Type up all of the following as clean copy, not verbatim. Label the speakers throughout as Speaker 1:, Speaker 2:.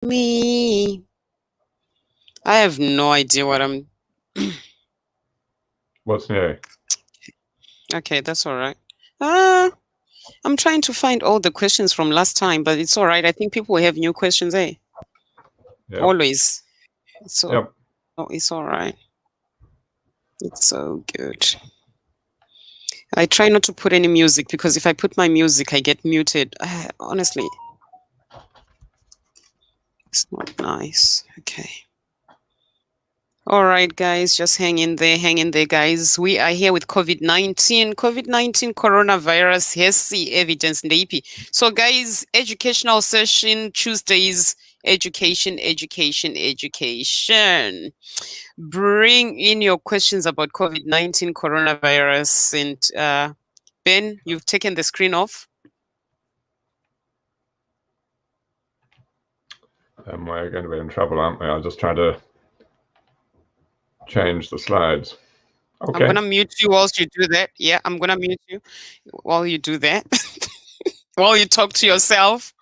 Speaker 1: Me. I have no idea what I'm.
Speaker 2: What's new?
Speaker 1: Okay, that's all right. I'm trying to find all the questions from last time, but it's all right. I think people have new questions, eh?
Speaker 2: Yep.
Speaker 1: Always. So
Speaker 2: Yep.
Speaker 1: it's all right. It's so good. I try not to put any music because if I put my music, I get muted. Honestly, it's not nice. Okay. All right, guys, just hang in there, guys. We are here with COVID-19. COVID-19 coronavirus has the evidence in the EP. So, guys, educational session Tuesdays, education. Bring in your questions about COVID-19 coronavirus. And Ben, you've taken the screen off.
Speaker 2: We're going to be in trouble, aren't we? I'll just try to change the slides. Okay.
Speaker 1: I'm going to mute you whilst you do that. Yeah, I'm going to mute you while you do that. While you talk to yourself.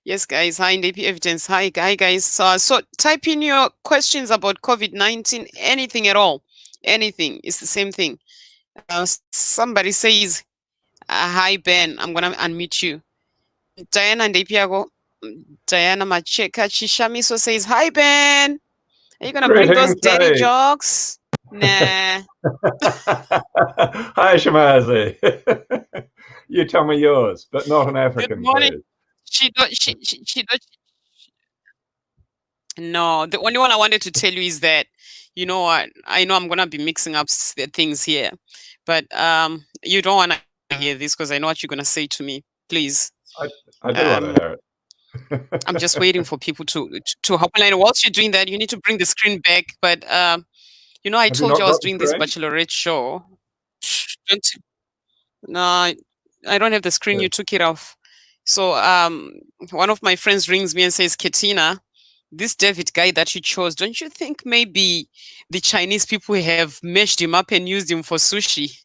Speaker 1: Yes, guys. Hi, NDP Evidence. Hi, guys. So type in your questions about COVID-19, anything at all. Anything. It's the same thing. Somebody says, hi, Ben. I'm going to unmute you. Diana Ndepiago. Diana Macheka Chishamiso says, hi, Ben. Are you going to bring those dirty jokes? Nah.
Speaker 2: Hi, Shamazi. You tell me yours, but not an African.
Speaker 1: Good morning.
Speaker 2: Please.
Speaker 1: She No, the only one I wanted to tell you is that, you know what, I know I'm going to be mixing up things here, but you don't want to hear this because I know what you're going to say to me. Please.
Speaker 2: I do want to hear
Speaker 1: it. I'm just waiting for people to hop online. Whilst you're doing that, you need to bring the screen back. But, you know, I told you I was doing this bachelorette show. No, I don't have the screen. You took it off. So one of my friends rings me and says, Katina, this David guy that you chose, don't you think maybe the Chinese people have meshed him up and used him for sushi?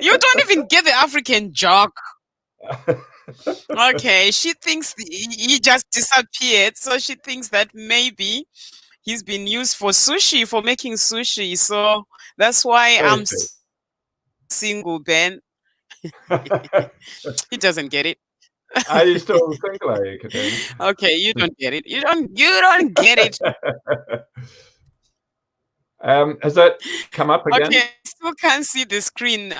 Speaker 1: You don't even get the African joke. Okay, she thinks he just disappeared. So she thinks that maybe he's been used for sushi, for making sushi. So that's why I'm single, Ben. He doesn't get it.
Speaker 2: Are you still single, are you, Katina?
Speaker 1: Okay, you don't get it. You don't get it.
Speaker 2: Has that come up again?
Speaker 1: Okay, I still can't see the screen.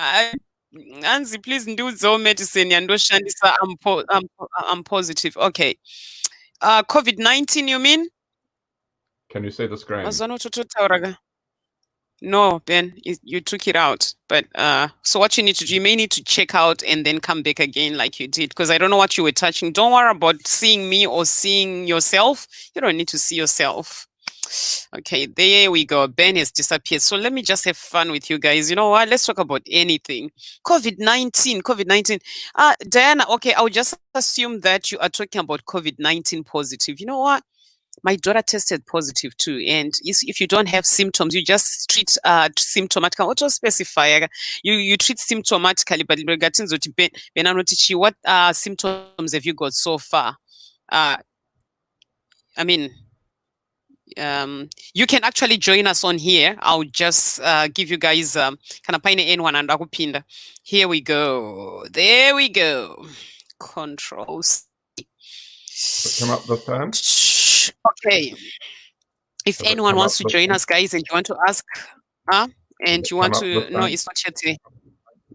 Speaker 1: Anzi, please do medicine and I'm positive. Okay. COVID-19, you mean?
Speaker 2: Can you see the screen?
Speaker 1: No, Ben, you took it out. But so what you need to do, you may need to check out and then come back again like you did, because I don't know what you were touching. Don't worry about seeing me or seeing yourself. You don't need to see yourself. Okay, there we go. Ben has disappeared. So let me just have fun with you guys. You know what? Let's talk about anything. COVID-19. Diana, okay, I'll just assume that you are talking about COVID-19 positive. You know what? My daughter tested positive too, and if you don't have symptoms, you just treat symptomatic. Auto specify you treat symptomatically, but what symptoms have you got so far? I mean, you can actually join us on here. I'll just give you guys here we go. There we go. Control C.
Speaker 2: Come up this time.
Speaker 1: Okay. If anyone wants to join us, guys, and you want to ask, and you want to, no, it's not yet today.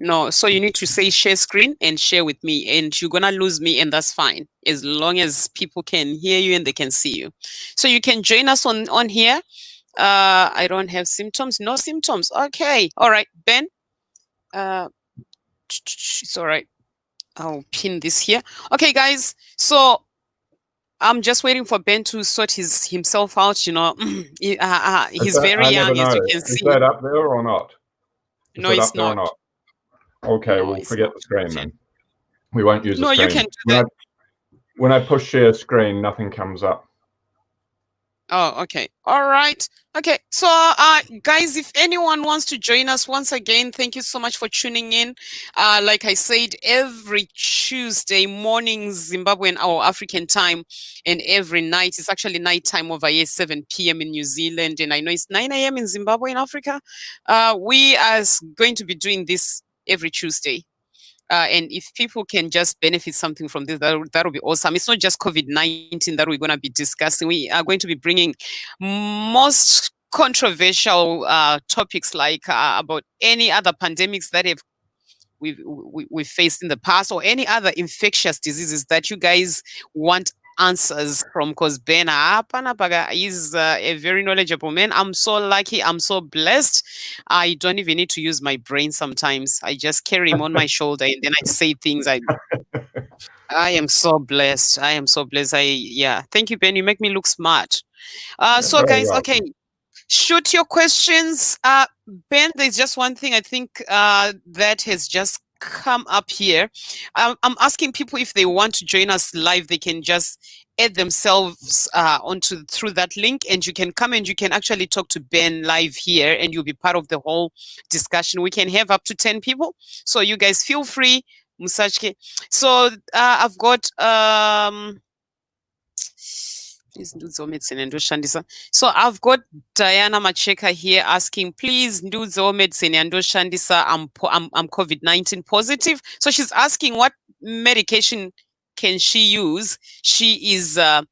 Speaker 1: No, so you need to say share screen and share with me, and you're gonna lose me, and that's fine, as long as people can hear you and they can see you. So you can join us on here. I don't have symptoms. No symptoms. Okay. All right, Ben. It's all right. I'll pin this here. Okay, guys. So I'm just waiting for Ben to sort himself out. You know, he's very young, as you can see.
Speaker 2: Is that up there or not?
Speaker 1: No, it's not.
Speaker 2: Okay, we'll forget the screen then. We won't use the screen.
Speaker 1: No, you can do that.
Speaker 2: When I push share screen, nothing comes up.
Speaker 1: Oh, okay. All right. Okay. So, guys, if anyone wants to join us once again, thank you so much for tuning in. Like I said, every Tuesday morning, Zimbabwean or African time, and every night, it's actually night time over here, 7 p.m. in New Zealand, and I know it's 9 a.m. in Zimbabwe in Africa. We are going to be doing this every Tuesday. And if people can just benefit something from this, that will be awesome. It's not just COVID-19 that we're going to be discussing. We are going to be bringing most controversial topics like about any other pandemics that have we've faced in the past or any other infectious diseases that you guys want answers from, because Ben Apanapaga is a very knowledgeable man. I'm so lucky. I'm so blessed. I don't even need to use my brain sometimes. I just carry him on my shoulder and then I say things. I am so blessed. I am so blessed. Yeah. Thank you, Ben. You make me look smart. So
Speaker 2: Very
Speaker 1: guys, okay,
Speaker 2: welcome.
Speaker 1: shoot your questions. Ben, there's just one thing I think that has just come up here. I'm asking people if they want to join us live, they can just add themselves onto through that link, and you can come and you can actually talk to Ben live here, and you'll be part of the whole discussion. We can have up to 10 people, so you guys feel free. Musachke. So I've got please Ndudzo medicine yandoshandisa. So I've got Diana Macheka here asking, please Ndudzo medicine yandoshandisa. I'm COVID-19 positive. So she's asking what medication can she use? She is uh,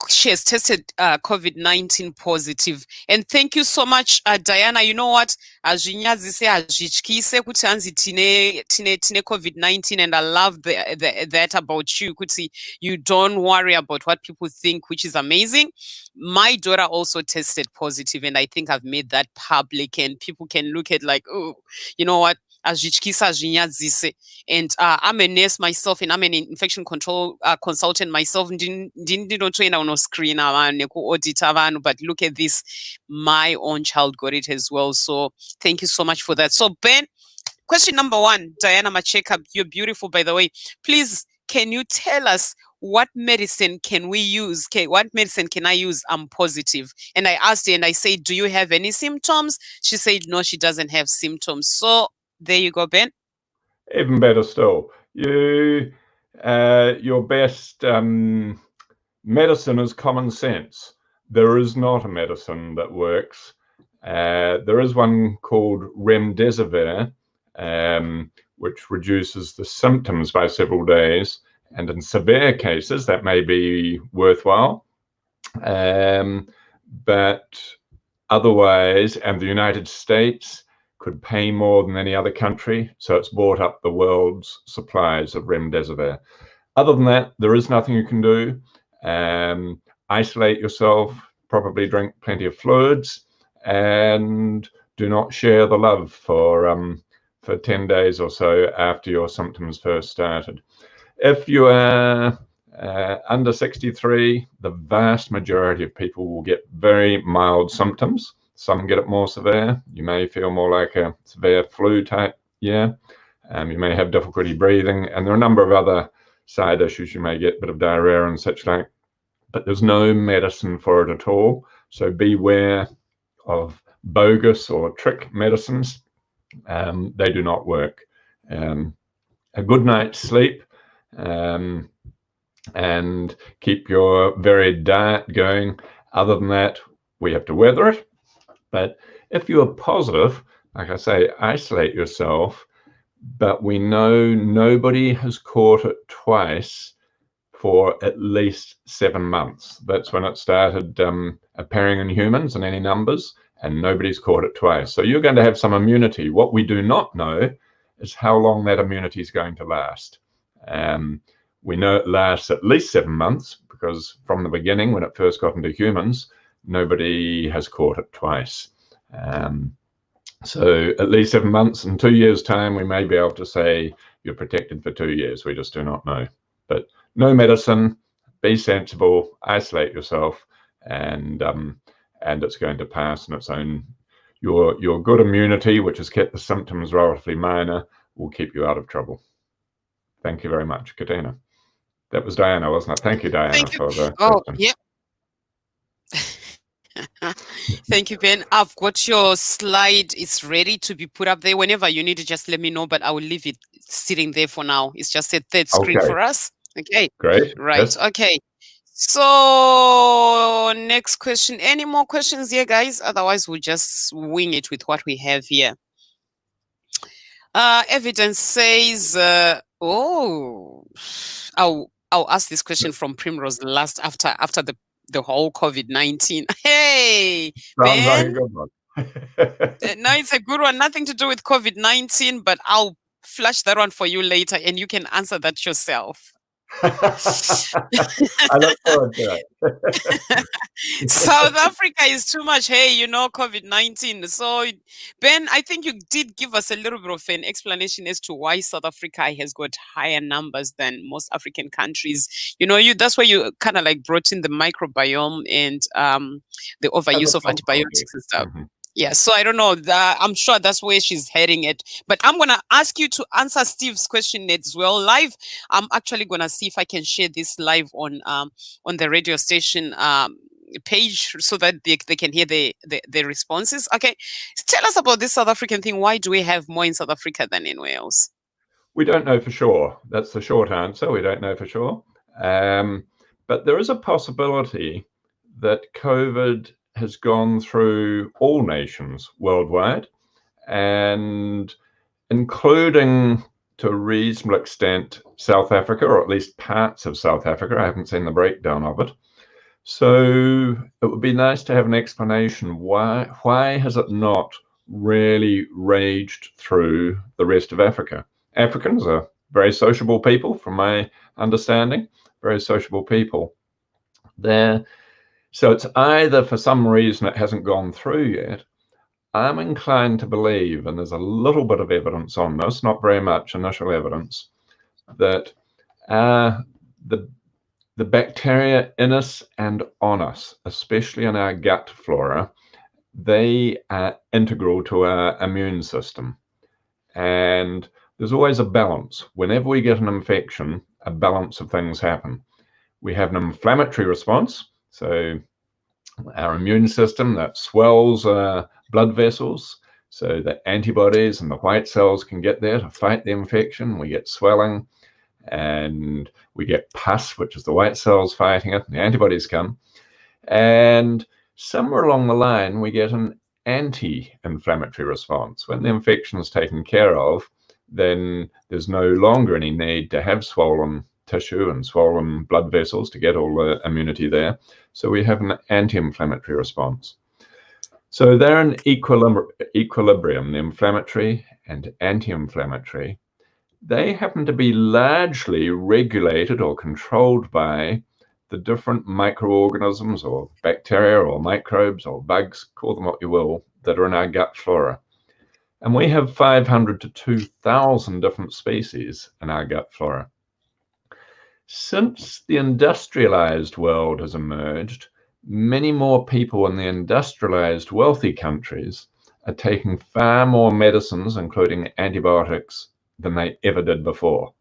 Speaker 1: she has tested COVID-19 positive. And thank you so much, Diana. You know what? Azvinyadzise hazvityise kuti hanzi tine COVID-19, and I love that about you, kuti you don't worry about what people think, which is amazing. My daughter also tested positive, and I think I've made that public, and people can look at like, oh, you know what? Azvityise hazvinyadzise. And I'm a nurse myself, and I'm an infection control consultant myself. Ndinotoenda unoscreena vanhu nekuaudita vanhu, but look at this, my own child got it as well. So thank you so much for that. So Ben, question number one, Diana Macheka, you're beautiful, by the way. Please, can you tell us what medicine can we use? Okay, what medicine can I use? I'm positive. And I asked her and I said, do you have any symptoms? She said, no, she doesn't have symptoms. So there you go, Ben.
Speaker 2: Even better still, your best medicine is common sense. There is not a medicine that works. There is one called remdesivir, which reduces the symptoms by several days, and in severe cases that may be worthwhile. But otherwise, and the United States could pay more than any other country, so it's bought up the world's supplies of remdesivir. Other than that, there is nothing you can do. Isolate yourself, probably drink plenty of fluids, and do not share the love for 10 days or so after your symptoms first started. If you are under 63, the vast majority of people will get very mild symptoms. Some get it more severe. You may feel more like a severe flu type, yeah. You may have difficulty breathing, and there are a number of other side issues. You may get a bit of diarrhea and such like, but there's no medicine for it at all. So beware of bogus or trick medicines. They do not work. A good night's sleep, and keep your varied diet going. Other than that, we have to weather it. But if you are positive, like I say, isolate yourself. But we know nobody has caught it twice for at least 7 months. That's when it started appearing in humans in any numbers, and nobody's caught it twice. So you're going to have some immunity. What we do not know is how long that immunity is going to last. We know it lasts at least 7 months, because from the beginning, when it first got into humans, nobody has caught it twice. So at least 7 months. In 2 years' time, we may be able to say you're protected for 2 years. We just do not know. But no medicine, be sensible, isolate yourself, and it's going to pass on its own. Your good immunity, which has kept the symptoms relatively minor, will keep you out of trouble. Thank you very much, Katina. That was Diana, wasn't it? Thank you, Diana,
Speaker 1: Thank you.
Speaker 2: for the
Speaker 1: Oh,
Speaker 2: question.
Speaker 1: yeah. Thank you, Ben. I've got your slide. It's ready to be put up there. Whenever you need to just let me know, but I will leave it sitting there for now. It's just a third screen
Speaker 2: Okay,
Speaker 1: for us. Okay.
Speaker 2: great.
Speaker 1: Right.
Speaker 2: Yes.
Speaker 1: Okay. So next question. Any more questions here, guys? Otherwise, we'll just wing it with what we have here. Evidence says, I'll ask this question from Primrose last after the whole COVID-19. Hey,
Speaker 2: Sounds like a
Speaker 1: Ben.
Speaker 2: good one.
Speaker 1: No, it's a good one. Nothing to do with COVID-19, but I'll flash that one for you later, and you can answer that yourself.
Speaker 2: I look forward to it.
Speaker 1: South Africa is too much. Hey, COVID-19. So, Ben, I think you did give us a little bit of an explanation as to why South Africa has got higher numbers than most African countries. That's why you kind of like brought in the microbiome and the
Speaker 2: As a
Speaker 1: overuse of
Speaker 2: possibility.
Speaker 1: antibiotics and stuff.
Speaker 2: Mhm.
Speaker 1: Yeah, so I don't know. I'm sure that's where she's heading it. But I'm gonna ask you to answer Steve's question as well live. I'm actually gonna see if I can share this live on the radio station page so that they can hear the responses. Okay, tell us about this South African thing. Why do we have more in South Africa than in Wales?
Speaker 2: We don't know for sure. That's the short answer. We don't know for sure. But there is a possibility that COVID has gone through all nations worldwide, and including to a reasonable extent South Africa, or at least parts of South Africa. I haven't seen the breakdown of it. So it would be nice to have an explanation why has it not really raged through the rest of Africa? Africans are very sociable people, from my understanding, very sociable people. So it's either for some reason it hasn't gone through yet. I'm inclined to believe, and there's a little bit of evidence on this, not very much initial evidence, that the bacteria in us and on us, especially in our gut flora, they are integral to our immune system. And there's always a balance. Whenever we get an infection, a balance of things happen. We have an inflammatory response. So our immune system that swells blood vessels so that antibodies and the white cells can get there to fight the infection. We get swelling, and we get pus, which is the white cells fighting it, and the antibodies come. And somewhere along the line, we get an anti-inflammatory response. When the infection is taken care of, then there's no longer any need to have swollen tissue and swollen blood vessels to get all the immunity there. So we have an anti-inflammatory response. So they're in equilibrium, the inflammatory and anti-inflammatory. They happen to be largely regulated or controlled by the different microorganisms or bacteria or microbes or bugs, call them what you will, that are in our gut flora. And we have 500 to 2,000 different species in our gut flora. Since the industrialized world has emerged, many more people in the industrialized wealthy countries are taking far more medicines, including antibiotics, than they ever did before.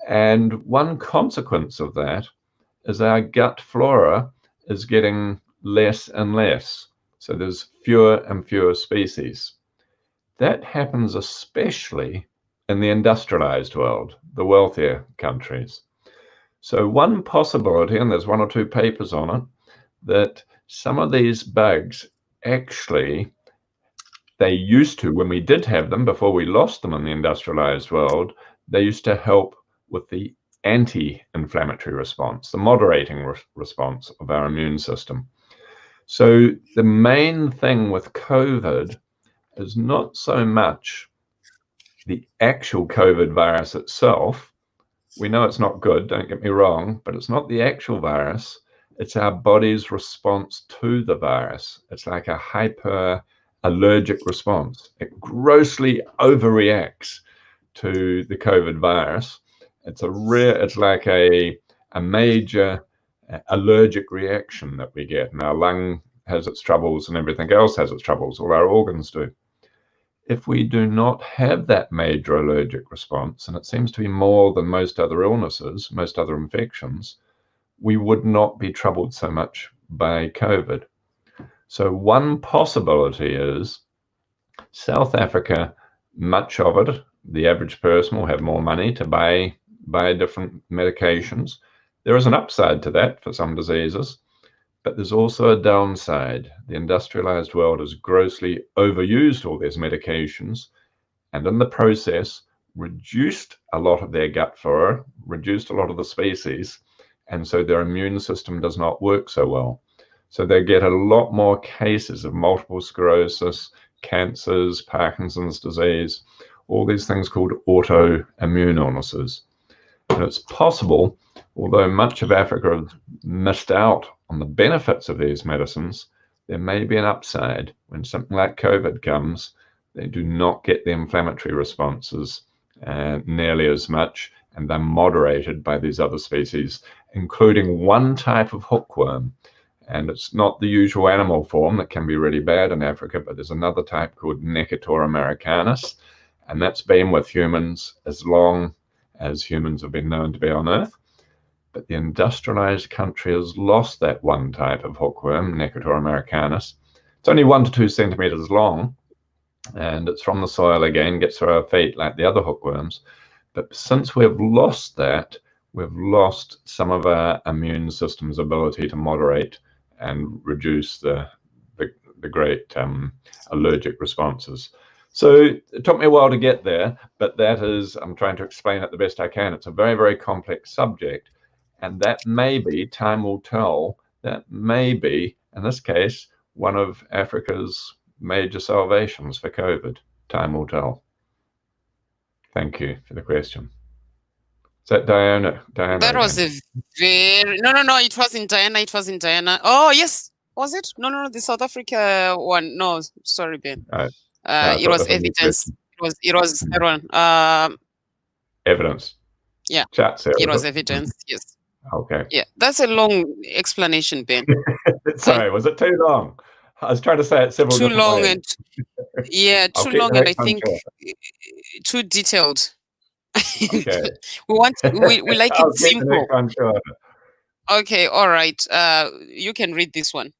Speaker 2: And one consequence of that is our gut flora is getting less and less. So there's fewer and fewer species. That happens especially in the industrialized world, the wealthier countries. So one possibility, and there's one or two papers on it, that some of these bugs actually, they used to, when we did have them, before we lost them in the industrialized world, they used to help with the anti-inflammatory response, the moderating response of our immune system. So the main thing with COVID is not so much the actual COVID virus itself. We know it's not good, don't get me wrong, but it's not the actual virus. It's our body's response to the virus. It's like a hyper allergic response. It grossly overreacts to the COVID virus. It's like a major allergic reaction that we get, and our lung has its troubles and everything else has its troubles, all our organs do. If we do not have that major allergic response, and it seems to be more than most other illnesses, most other infections, we would not be troubled so much by COVID. So one possibility is South Africa, much of it, the average person will have more money to buy different medications. There is an upside to that for some diseases, but there's also a downside. The industrialized world has grossly overused all these medications, and in the process reduced a lot of their gut flora, reduced a lot of the species, and so their immune system does not work so well. So they get a lot more cases of multiple sclerosis, cancers, Parkinson's disease, all these things called autoimmune illnesses. And it's possible, although much of Africa has missed out on the benefits of these medicines, there may be an upside when something like COVID comes. They do not get the inflammatory responses nearly as much, and they're moderated by these other species, including one type of hookworm. And it's not the usual animal form that can be really bad in Africa, but there's another type called Necator americanus, and that's been with humans as long as humans have been known to be on Earth. But the industrialized country has lost that one type of hookworm, Necator americanus. It's only 1 to 2 centimeters long, and it's from the soil again, gets through our feet like the other hookworms. But since we've lost that, we've lost some of our immune system's ability to moderate and reduce the great allergic responses. So it took me a while to get there, but that is, I'm trying to explain it the best I can. It's a very, very complex subject, and that may be, time will tell, that may be, in this case, one of Africa's major salvations for COVID. Time will tell. Thank you for the question. Is that Diana?
Speaker 1: That was
Speaker 2: again?
Speaker 1: a very no. It wasn't Diana. It wasn't Diana. Oh yes, was it? No. The South Africa one. No, sorry, Ben.
Speaker 2: No,
Speaker 1: It was evidence. It was that one.
Speaker 2: Evidence.
Speaker 1: Yeah.
Speaker 2: Chat service.
Speaker 1: It was evidence. Yes.
Speaker 2: Okay.
Speaker 1: Yeah, that's a long explanation, Ben.
Speaker 2: Sorry, was it too long? I was trying to say it several different ways.
Speaker 1: And yeah, too long, and I think too detailed.
Speaker 2: Okay.
Speaker 1: we like it simple.
Speaker 2: Sure.
Speaker 1: Okay, all right. You can read this one.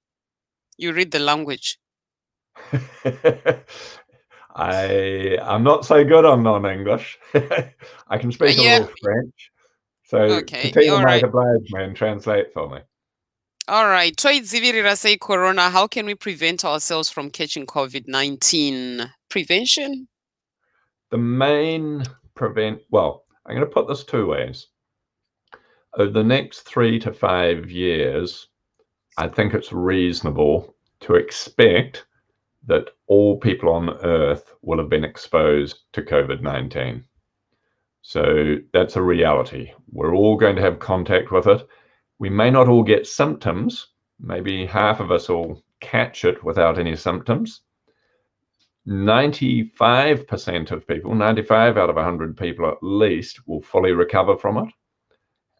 Speaker 1: You read the language.
Speaker 2: I'm not so good on non-English. I can speak a little French. So
Speaker 1: okay,
Speaker 2: Katina might oblige me and translate for me.
Speaker 1: All right. Say Corona, how can we prevent ourselves from catching COVID-19? Prevention?
Speaker 2: The main well, I'm going to put this 2 ways. Over the next 3 to 5 years, I think it's reasonable to expect that all people on Earth will have been exposed to COVID-19. So that's a reality. We're all going to have contact with it. We may not all get symptoms. Maybe half of us will catch it without any symptoms. 95% of people, 95 out of 100 people at least, will fully recover from it.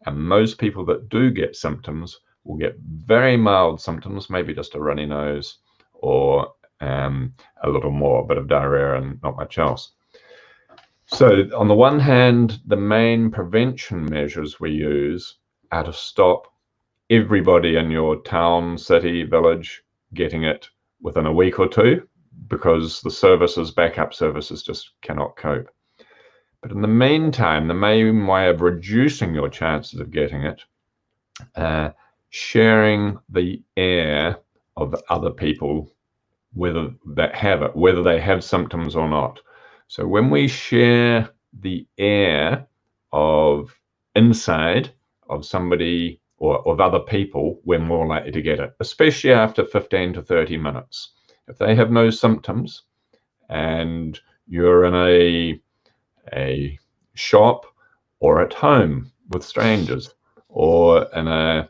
Speaker 2: And most people that do get symptoms will get very mild symptoms, maybe just a runny nose or a little more, a bit of diarrhea and not much else. So on the one hand, the main prevention measures we use are to stop everybody in your town, city, village getting it within a week or 2, because the services, backup services, just cannot cope. But in the meantime, the main way of reducing your chances of getting it, sharing the air of other people, whether they have symptoms or not. So when we share the air of inside of somebody or of other people, we're more likely to get it, especially after 15 to 30 minutes. If they have no symptoms and you're in a shop or at home with strangers or in I'm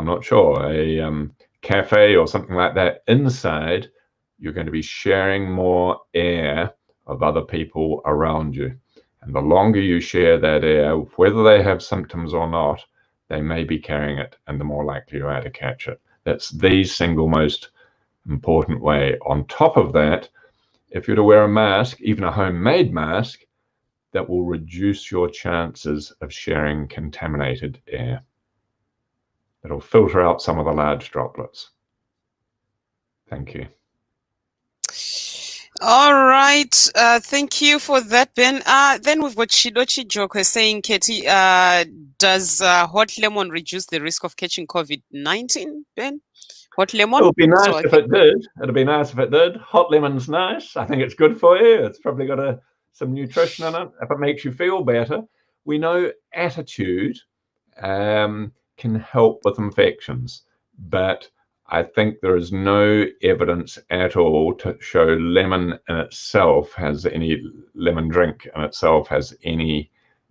Speaker 2: not sure, a cafe or something like that, inside, you're going to be sharing more air of other people around you. And the longer you share that air, whether they have symptoms or not, they may be carrying it, and the more likely you are to catch it. That's the single most important way. On top of that, if you're to wear a mask, even a homemade mask, that will reduce your chances of sharing contaminated air. It'll filter out some of the large droplets. Thank you.
Speaker 1: All right. Thank you for that, Ben. Then we've got Shidochi Joko saying, Katie, does hot lemon reduce the risk of catching COVID-19, Ben? Hot lemon?
Speaker 2: It would be nice
Speaker 1: So,
Speaker 2: if it did. It'd be nice if it did. Hot lemon's nice. I think it's good for you. It's probably got some nutrition in it. If it makes you feel better, we know attitude can help with infections, but I think there is no evidence at all to show lemon drink in itself has any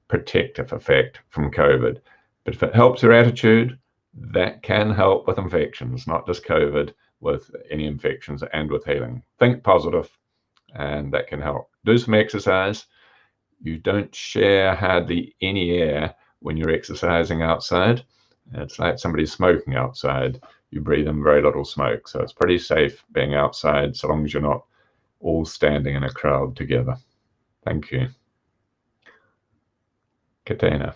Speaker 2: protective effect from COVID. But if it helps your attitude, that can help with infections, not just COVID, with any infections and with healing. Think positive, and that can help. Do some exercise. You don't share hardly any air when you're exercising outside. It's like somebody smoking outside. You breathe in very little smoke. So it's pretty safe being outside so long as you're not all standing in a crowd together. Thank you. Katina.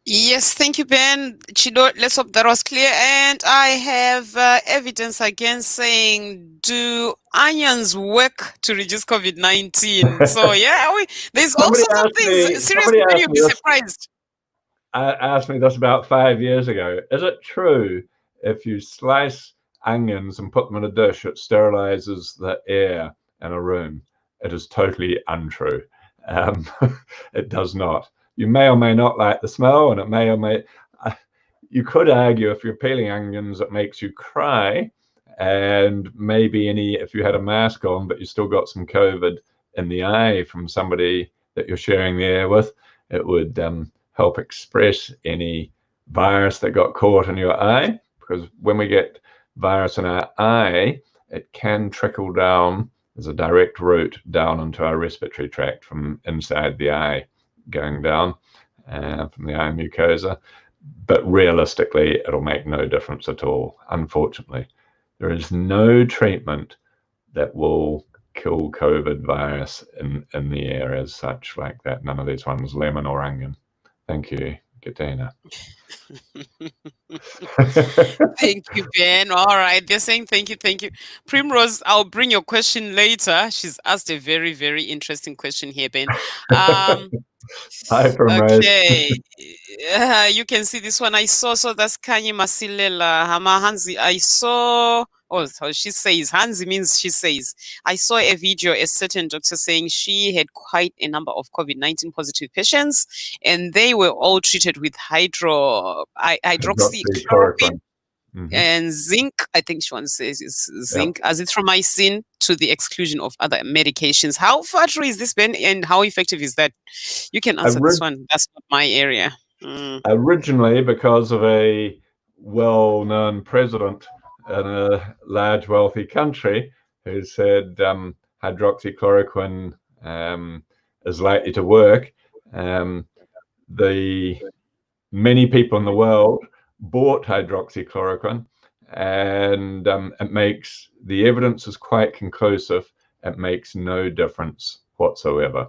Speaker 1: yes, thank you, Ben. Chido, let's hope that was clear. And I have evidence again saying, do onions work to reduce COVID-19? So, yeah, there's all sorts of things. Seriously, Ben, you'll be surprised.
Speaker 2: Asked me this about 5 years ago. Is it true if you slice onions and put them in a dish, it sterilizes the air in a room? It is totally untrue. It does not. You may or may not like the smell, and it may or may. You could argue if you're peeling onions, it makes you cry, and maybe if you had a mask on, but you still got some COVID in the eye from somebody that you're sharing the air with, it would help express any virus that got caught in your eye, because when we get virus in our eye, it can trickle down. There's a direct route down into our respiratory tract from inside the eye, going down from the eye mucosa. But realistically, it'll make no difference at all, unfortunately. There is no treatment that will kill COVID virus in the air as such, like that. None of these ones, lemon or onion. Thank you, Katina.
Speaker 1: Thank you, Ben. All right. They're saying thank you. Primrose, I'll bring your question later. She's asked a very, very interesting question here, Ben.
Speaker 2: Hi, Primrose.
Speaker 1: Okay. You can see this one. I saw, so that's Kanye Masilela Hama Hanzi. I saw, oh, so she says, Hanzi means she says, I saw a video, a certain doctor saying she had quite a number of COVID-19 positive patients, and they were all treated with hydroxychloroquine. And zinc, I think she wants to say is zinc, azithromycin, to the exclusion of other medications. How far true is this, Ben, and how effective is that? You can answer this one. That's not my area.
Speaker 2: Originally, because of a well-known president in a large, wealthy country who said hydroxychloroquine is likely to work, the many people in the world bought hydroxychloroquine, and the evidence is quite conclusive. It makes no difference whatsoever.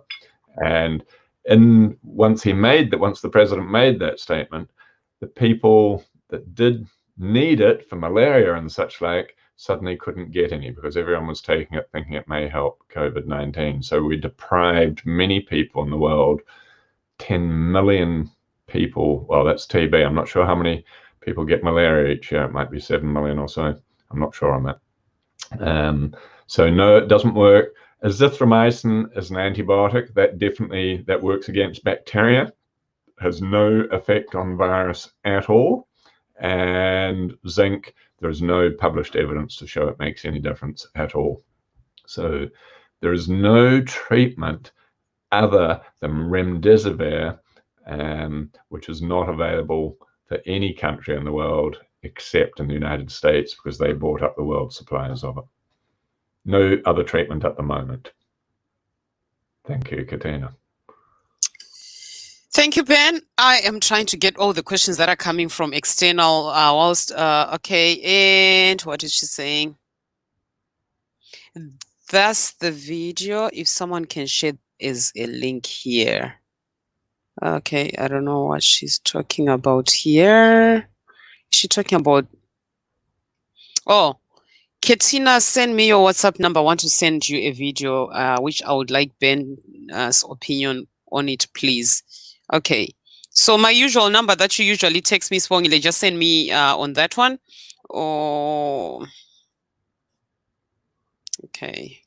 Speaker 2: And once the president made that statement, the people that did need it for malaria and such like suddenly couldn't get any, because everyone was taking it thinking it may help COVID-19. So we deprived many people in the world, 10 million people. Well, that's TB. I'm not sure how many people get malaria each year. It might be 7 million or so. I'm not sure on that. So no, it doesn't work. Azithromycin is an antibiotic that works against bacteria, has no effect on virus at all. And zinc, there's no published evidence to show it makes any difference at all. So there is no treatment other than remdesivir, which is not available for any country in the world except in the United States, because they bought up the world supplies of it. No other treatment at the moment. Thank you, Katina.
Speaker 1: Thank you, Ben. I am trying to get all the questions that are coming from external okay, and what is she saying? That's the video. If someone can share is a link here. Okay, I don't know what she's talking about here. Is she talking about Oh, Katina, send me your WhatsApp number. I want to send you a video, which I would like Ben's opinion on it, please. Okay. So my usual number that you usually text me, Spongile, just send me on that one. Oh, okay.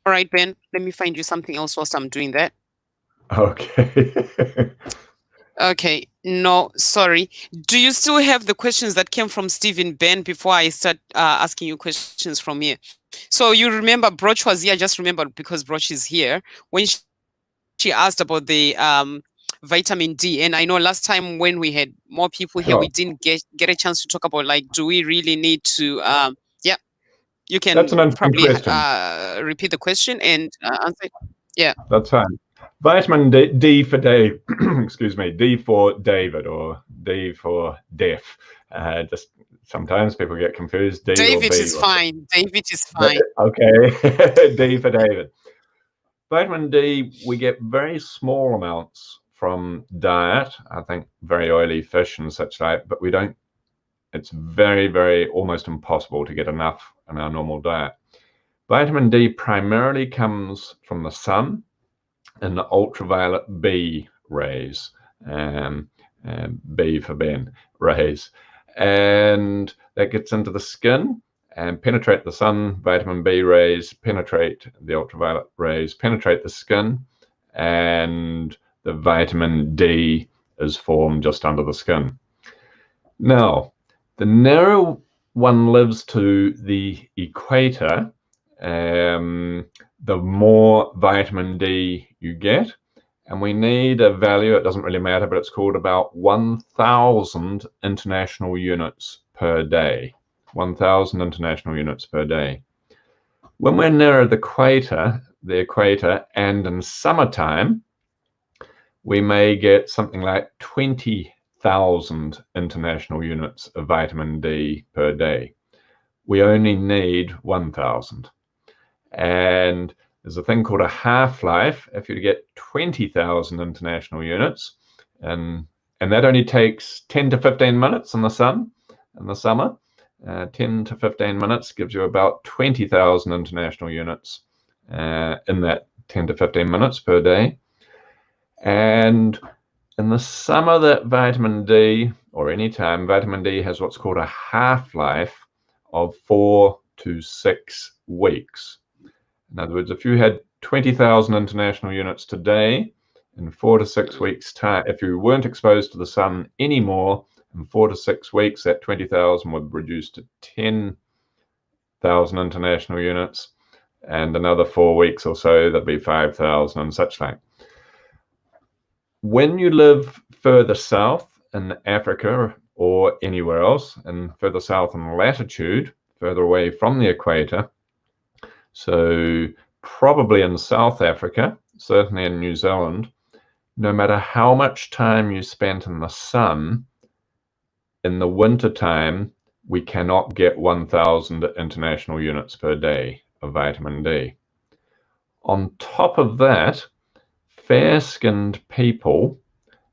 Speaker 1: All right, Ben. Let me find you something else whilst I'm doing that.
Speaker 2: Okay.
Speaker 1: Okay. No, sorry. Do you still have the questions that came from Stephen, Ben, before I start asking you questions from here? So you remember Broch was here, just remember because Broch is here. When she asked about the vitamin D, and I know last time when we had more people here, we
Speaker 2: Sure.
Speaker 1: didn't get a chance to talk about, like, do we really need to yeah, you
Speaker 2: That's
Speaker 1: can
Speaker 2: an interesting
Speaker 1: probably
Speaker 2: question.
Speaker 1: repeat the question and answer it. Yeah.
Speaker 2: That's fine. Vitamin D for Dave, excuse me, D for David or D for deaf. Just sometimes people get confused, D or
Speaker 1: David
Speaker 2: B.
Speaker 1: is fine. David is fine.
Speaker 2: Okay, D for David. Vitamin D, we get very small amounts from diet, I think very oily fish and such like, but we don't, it's very, very almost impossible to get enough in our normal diet. Vitamin D primarily comes from the sun and the ultraviolet B rays, B for Ben, rays. And that gets into the skin and penetrate the sun. Vitamin B rays penetrate the ultraviolet rays, penetrate the skin, and the vitamin D is formed just under the skin. Now, the nearer one lives to the equator, the more vitamin D you get. And we need a value, it doesn't really matter, but it's called about 1,000 international units per day. 1,000 international units per day. When we're nearer the equator, and in summertime, we may get something like 20,000 international units of vitamin D per day. We only need 1,000. And there's a thing called a half-life. If you get 20,000 international units, and that only takes 10 to 15 minutes in the sun, in the summer, 10 to 15 minutes gives you about 20,000 international units in that 10 to 15 minutes per day. And in the summer, that vitamin D, or any time, vitamin D has what's called a half-life of 4 to 6 weeks. In other words, if you had 20,000 international units today, in 4 to 6 weeks' time, if you weren't exposed to the sun anymore, in 4 to 6 weeks, that 20,000 would reduce to 10,000 international units, and another 4 weeks or so, that'd be 5,000 and such like. When you live further south in Africa or anywhere else, and further south in latitude, further away from the equator, so probably in South Africa, certainly in New Zealand, no matter how much time you spent in the sun, in the winter time, we cannot get 1,000 international units per day of vitamin D. On top of that, fair-skinned people,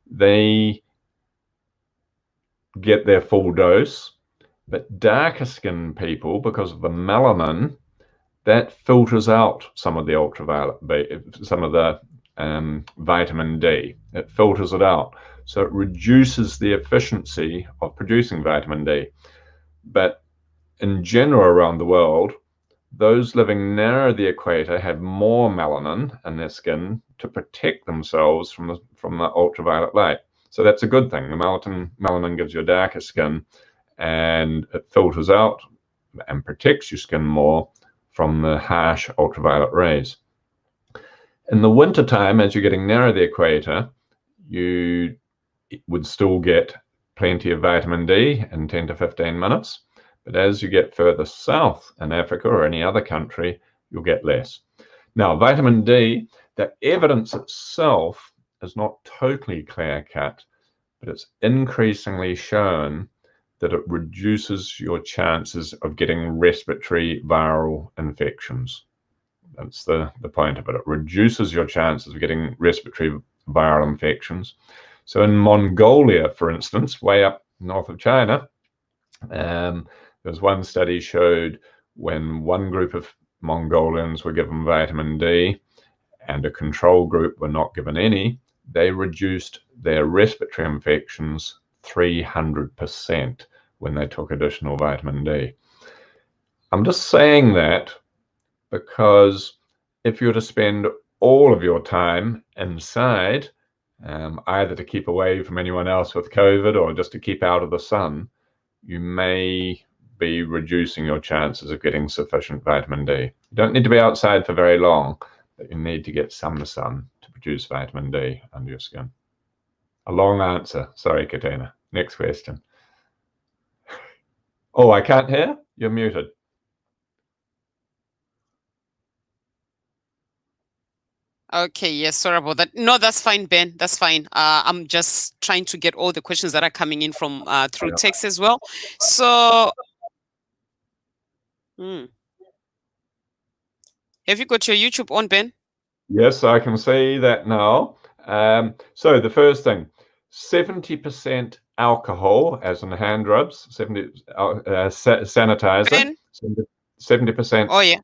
Speaker 2: they get their full dose, but darker-skinned people, because of the melanin, that filters out some of the ultraviolet B, some of the vitamin D. It filters it out. So it reduces the efficiency of producing vitamin D. But in general around the world, those living nearer the equator have more melanin in their skin to protect themselves from the ultraviolet light. So that's a good thing. The melanin gives you a darker skin, and it filters out and protects your skin more from the harsh ultraviolet rays. In the wintertime, as you're getting nearer the equator, you would still get plenty of vitamin D in 10 to 15 minutes. But as you get further south in Africa or any other country, you'll get less. Now, vitamin D, the evidence itself is not totally clear-cut, but it's increasingly shown that it reduces your chances of getting respiratory viral infections. That's the point of it. It reduces your chances of getting respiratory viral infections. So in Mongolia, for instance, way up north of China, There's one study showed when one group of Mongolians were given vitamin D and a control group were not given any, they reduced their respiratory infections 300% when they took additional vitamin D. I'm just saying that because if you were to spend all of your time inside, either to keep away from anyone else with COVID or just to keep out of the sun, you may be reducing your chances of getting sufficient vitamin D. You don't need to be outside for very long, but you need to get some sun to produce vitamin D under your skin. A long answer. Sorry, Katina. Next question. Oh, I can't hear? You're muted.
Speaker 1: Okay, yes, sorry about that. No, that's fine, Ben. That's fine. I'm just trying to get all the questions that are coming in from through text as well. So, have you got your YouTube on, Ben?
Speaker 2: Yes, I can see that now. So the first thing, 70% alcohol, as in hand rubs, 70 sanitizer,
Speaker 1: Ben?
Speaker 2: 70%
Speaker 1: Oh, yeah.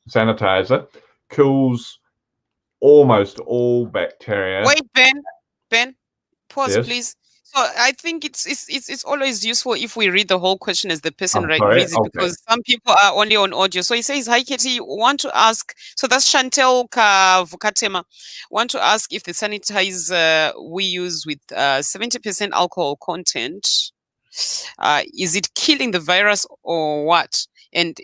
Speaker 2: sanitizer kills almost all bacteria.
Speaker 1: Wait, Ben, pause,
Speaker 2: Yes.
Speaker 1: please. So I think it's always useful if we read the whole question as the person
Speaker 2: Sorry.
Speaker 1: reads it,
Speaker 2: Okay.
Speaker 1: because some people are only on audio. So he says, "Hi, Katie, want to ask." So that's Chantel Vukatema. Want to ask if the sanitizer we use with 70% alcohol content, is it killing the virus or what? And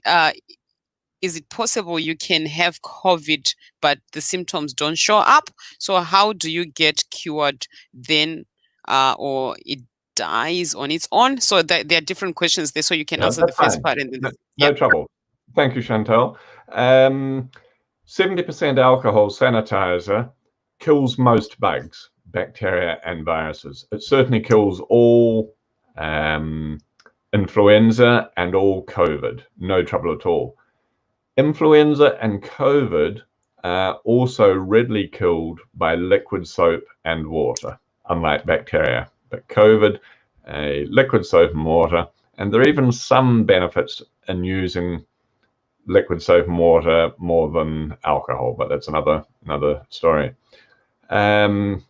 Speaker 1: is it possible you can have COVID but the symptoms don't show up? So how do you get cured then, or it dies on its own? So there are different questions there, so you can answer the first part and then
Speaker 2: no trouble. Thank you, Chantal. 70% alcohol sanitizer kills most bugs, bacteria and viruses. It certainly kills all influenza and all COVID. No trouble at all. Influenza and COVID are also readily killed by liquid soap and water, unlike bacteria. But COVID, liquid soap and water, and there are even some benefits in using liquid soap and water more than alcohol, but that's another story. Can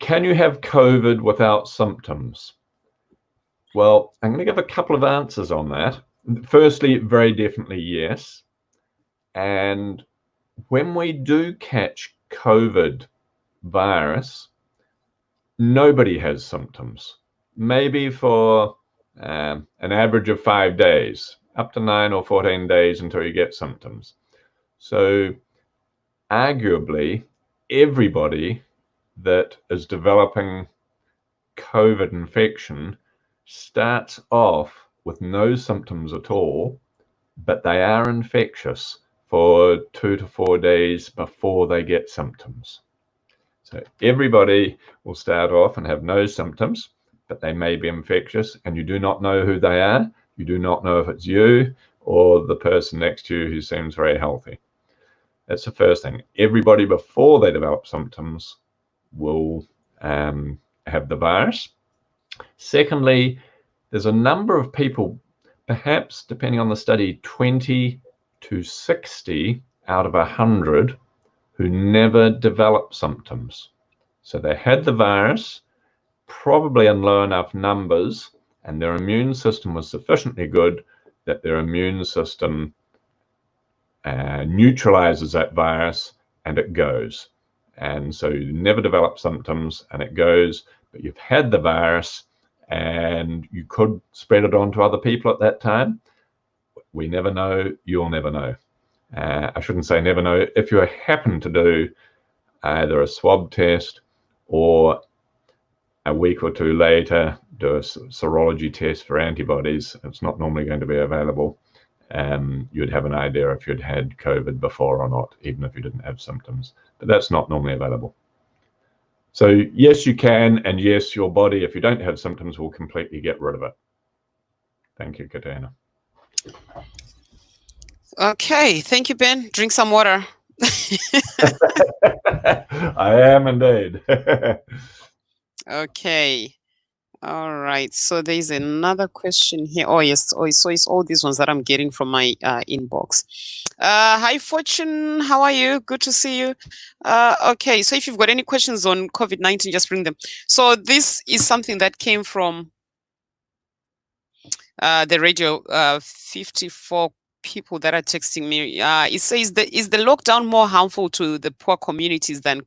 Speaker 2: you have COVID without symptoms? Well, I'm going to give a couple of answers on that. Firstly, very definitely yes. And when we do catch COVID virus, nobody has symptoms. Maybe for an average of 5 days, up to 9 or 14 days until you get symptoms. So arguably, everybody that is developing COVID infection starts off with no symptoms at all, but they are infectious for 2 to 4 days before they get symptoms. So everybody will start off and have no symptoms, but they may be infectious, and you do not know who they are. You do not know if it's you or the person next to you who seems very healthy. That's the first thing. Everybody before they develop symptoms will have the virus. Secondly, there's a number of people, perhaps depending on the study, 20 to 60 out of 100 who never develop symptoms. So they had the virus, probably in low enough numbers, and their immune system was sufficiently good that their immune system neutralizes that virus and it goes. And so you never develop symptoms and it goes, but you've had the virus and you could spread it on to other people at that time. We never know. You'll never know. I shouldn't say never know. If you happen to do either a swab test or a week or two later do a serology test for antibodies, it's not normally going to be available. You'd have an idea if you'd had COVID before or not, even if you didn't have symptoms. But that's not normally available. So yes, you can, and yes, your body, if you don't have symptoms, will completely get rid of it. Thank you, Katina.
Speaker 1: Okay, thank you, Ben. Drink some water.
Speaker 2: I am indeed.
Speaker 1: Okay. All right. So there's another question here. Oh yes. Oh, so it's all these ones that I'm getting from my inbox. Hi Fortune, how are you? Good to see you. Okay. So if you've got any questions on COVID-19, just bring them. So this is something that came from the radio. 54 people that are texting me. It says is the lockdown more harmful to the poor communities than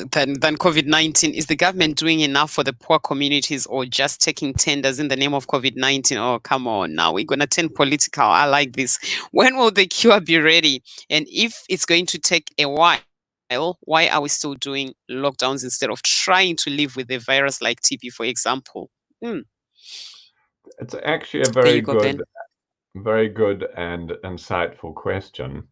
Speaker 1: than COVID-19? Is the government doing enough for the poor communities or just taking tenders in the name of COVID-19? Oh, come on now. We're going to turn political. I like this. When will the cure be ready? And if it's going to take a while, why are we still doing lockdowns instead of trying to live with a virus like TB, for example? Hmm.
Speaker 2: It's actually a
Speaker 1: There you go, Ben.
Speaker 2: very good and insightful question.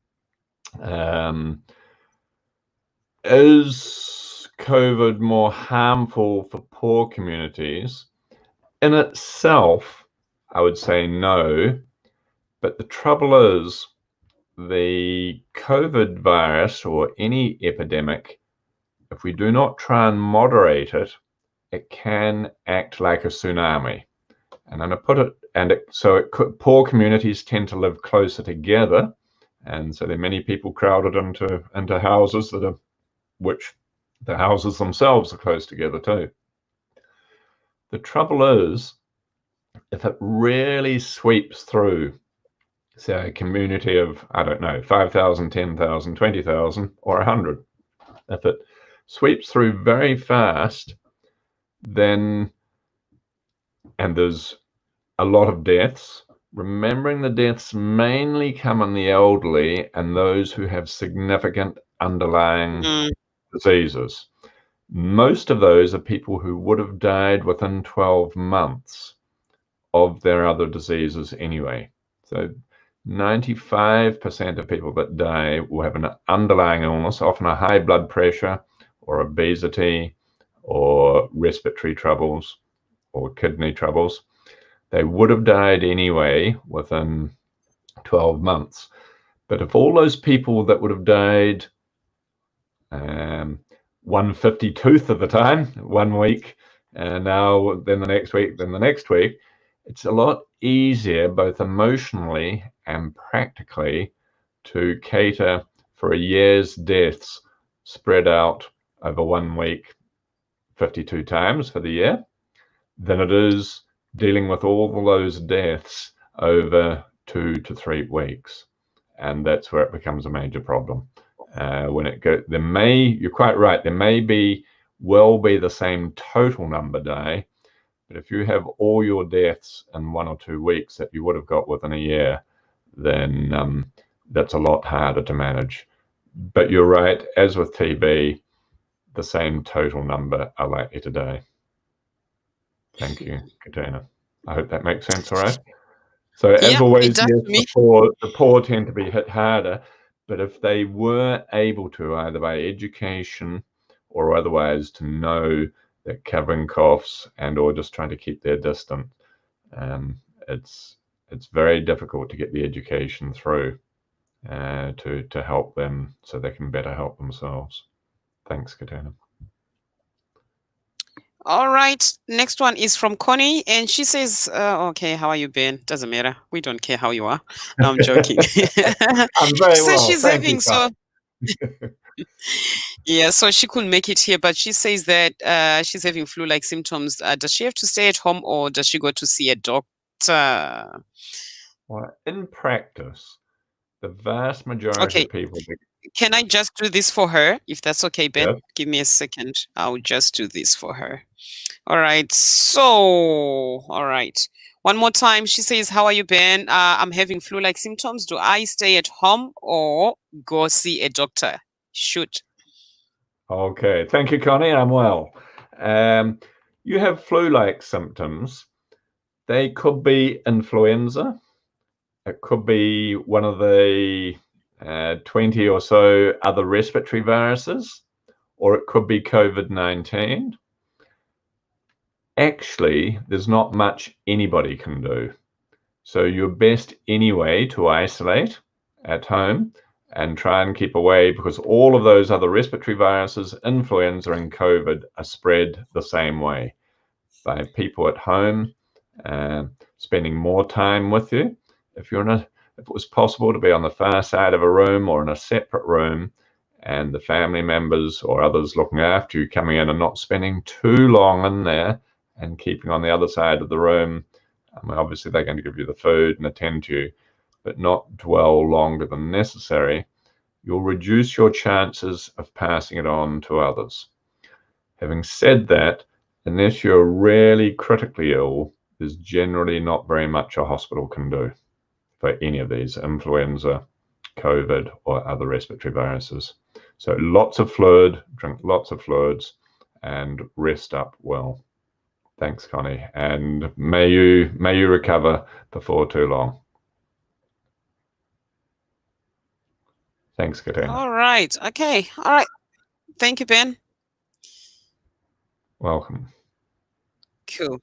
Speaker 2: Is COVID more harmful for poor communities? In itself, I would say no. But the trouble is, the COVID virus or any epidemic, if we do not try and moderate it, it can act like a tsunami. And I'm going to put it, poor communities tend to live closer together. And so there are many people crowded into houses which the houses themselves are close together too. The trouble is, if it really sweeps through, say, a community of, I don't know, 5,000, 10,000, 20,000, or 100, if it sweeps through very fast, then, and there's a lot of deaths, remembering the deaths mainly come in the elderly and those who have significant underlying diseases. Most of those are people who would have died within 12 months of their other diseases anyway. So 95% of people that die will have an underlying illness, often a high blood pressure or obesity or respiratory troubles or kidney troubles. They would have died anyway within 12 months. But if all those people that would have died 1/52th of the time, 1 week, and now then the next week, then the next week, it's a lot easier, both emotionally and practically, to cater for a year's deaths spread out over 1 week, 52 times for the year, than it is dealing with all those deaths over 2 to 3 weeks. And that's where it becomes a major problem. When it go, you're quite right, there may be the same total number die, but if you have all your deaths in 1 or 2 weeks that you would have got within a year, then that's a lot harder to manage. But you're right, as with TB, the same total number are likely to die. Thank you, Katrina. I hope that makes sense, all right? So as
Speaker 1: Yeah,
Speaker 2: always,
Speaker 1: it does
Speaker 2: yes,
Speaker 1: to me.
Speaker 2: the poor tend to be hit harder, but if they were able to, either by education or otherwise, to know that covering coughs and or just trying to keep their distance, it's very difficult to get the education through to help them so they can better help themselves. Thanks, Katrina.
Speaker 1: All right. Next one is from Connie, and she says, "Okay, how are you, Ben? Doesn't matter. We don't care how you are." No, I'm joking.
Speaker 2: I'm
Speaker 1: She
Speaker 2: very
Speaker 1: says
Speaker 2: well,
Speaker 1: she's
Speaker 2: thank you,
Speaker 1: having
Speaker 2: Carl.
Speaker 1: so yeah, so she couldn't make it here, but she says that she's having flu-like symptoms. Does she have to stay at home or does she go to see a doctor?
Speaker 2: Well, in practice, the vast majority
Speaker 1: Okay,
Speaker 2: of people that
Speaker 1: can I just do this for her? If that's okay, Ben,
Speaker 2: yes,
Speaker 1: give me a second. I'll just do this for her. All right. All right. One more time. She says, "How are you, Ben? I'm having flu-like symptoms. Do I stay at home or go see a doctor?" Shoot.
Speaker 2: okay, thank you, Connie. I'm well. You have flu-like symptoms. They could be influenza. It could be one of the 20 or so other respiratory viruses, or it could be COVID-19. Actually, there's not much anybody can do. So you're best anyway to isolate at home and try and keep away, because all of those other respiratory viruses, influenza and COVID, are spread the same way by people at home, spending more time with you. If it was possible to be on the far side of a room or in a separate room, and the family members or others looking after you coming in and not spending too long in there and keeping on the other side of the room, obviously they're going to give you the food and attend to you, but not dwell longer than necessary, you'll reduce your chances of passing it on to others. Having said that, unless you're really critically ill, there's generally not very much a hospital can do for any of these, influenza, COVID, or other respiratory viruses. So lots of fluid, drink lots of fluids, and rest up well. Thanks, Connie, and may you recover before too long. Thanks, Katrina.
Speaker 1: All right. Okay. All right. Thank you, Ben.
Speaker 2: Welcome.
Speaker 1: Cool.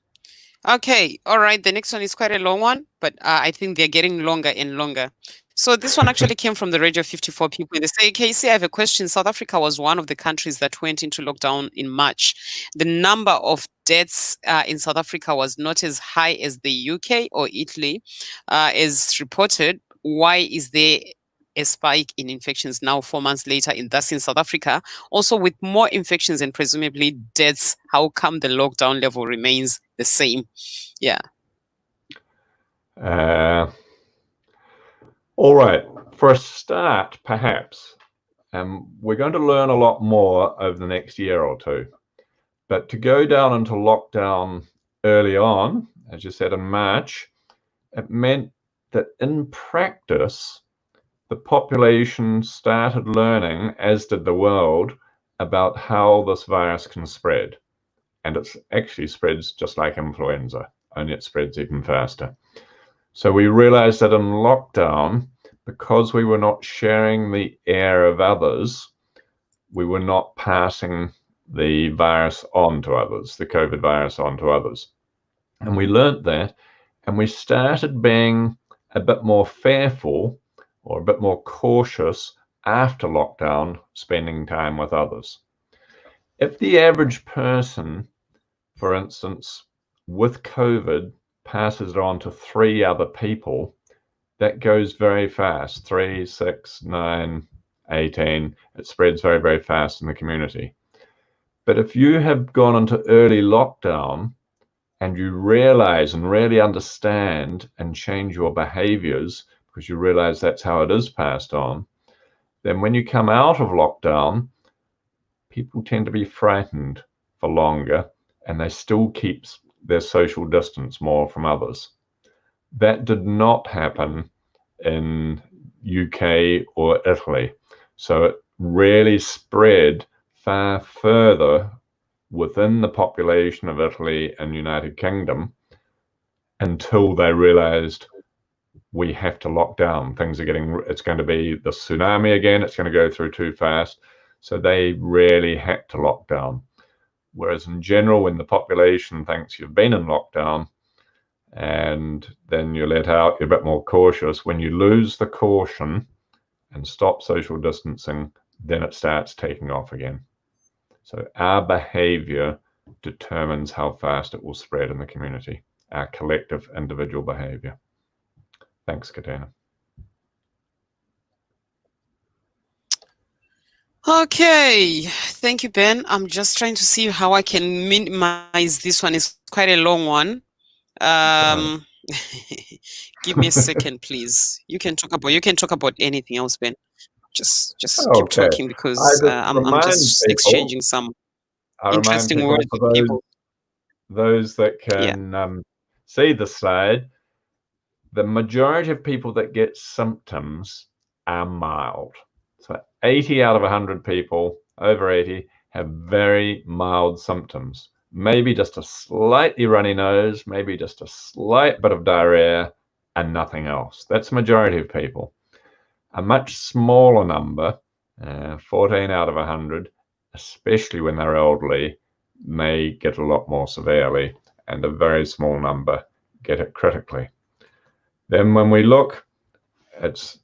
Speaker 1: Okay. All right. The next one is quite a long one, but I think they're getting longer and longer. So this one actually came from the Radio 54 people. They say, Casey, I have a question. South Africa was one of the countries that went into lockdown in March. The number of deaths in South Africa was not as high as the UK or Italy, as reported. Why is there a spike in infections now 4 months later in South Africa? Also, with more infections and presumably deaths, how come the lockdown level remains the same? Yeah.
Speaker 2: All right, for a start, perhaps, we're going to learn a lot more over the next year or two. But to go down into lockdown early on, as you said, in March, it meant that in practice, the population started learning, as did the world, about how this virus can spread. And it actually spreads just like influenza, only it spreads even faster. So we realized that in lockdown, because we were not sharing the air of others, we were not passing the virus on to others, the COVID virus on to others. And we learned that, and we started being a bit more fearful or a bit more cautious after lockdown, spending time with others. If the average person, for instance, with COVID, passes it on to 3 other people, that goes very fast, 3, 6, 9, 18. It spreads very, very fast in the community. But if you have gone into early lockdown and you realize and really understand and change your behaviors, because you realize that's how it is passed on, then when you come out of lockdown, people tend to be frightened for longer, and they still keep their social distance more from others. That did not happen in UK or Italy. So it really spread far further within the population of Italy and United Kingdom until they realized we have to lock down. It's going to be the tsunami again. It's going to go through too fast. So they really had to lock down. Whereas in general, when the population thinks you've been in lockdown and then you're let out, you're a bit more cautious. When you lose the caution and stop social distancing, then it starts taking off again. So our behavior determines how fast it will spread in the community, our collective individual behavior. Thanks, Katrina.
Speaker 1: Okay, thank you, Ben. I'm just trying to see how I can minimize this one. It's quite a long one. Give me a second, please. You can talk about anything else, Ben. Just keep talking, because I'm just exchanging some interesting words with people.
Speaker 2: Those that can see the slide, the majority of people that get symptoms are mild. So 80 out of 100 people, over 80, have very mild symptoms. Maybe just a slightly runny nose, maybe just a slight bit of diarrhea, and nothing else. That's the majority of people. A much smaller number, 14 out of 100, especially when they're elderly, may get a lot more severely, and a very small number get it critically. Then when we look, it's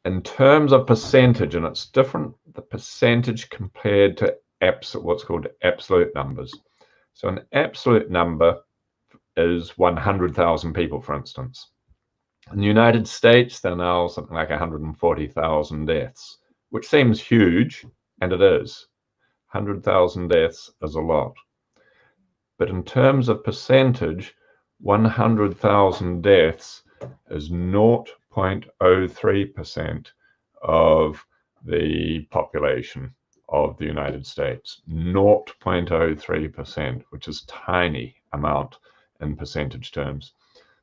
Speaker 2: in terms of percentage, and it's different, the percentage compared to what's called absolute numbers. So an absolute number is 100,000 people, for instance. In the United States, there are now something like 140,000 deaths, which seems huge, and it is. 100,000 deaths is a lot. But in terms of percentage, 100,000 deaths is 0.03% of the population of the United States. 0.03%, which is tiny amount in percentage terms.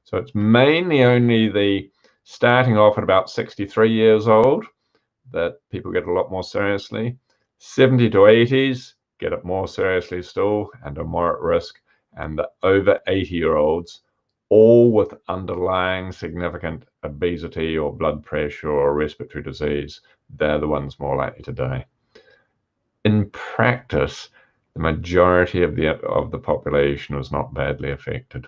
Speaker 2: So it's mainly only the starting off at about 63 years old that people get a lot more seriously. 70 to 80s get it more seriously still and are more at risk. And the over 80-year-olds, all with underlying significant obesity or blood pressure or respiratory disease, they're the ones more likely to die. In practice, the majority of the population was not badly affected.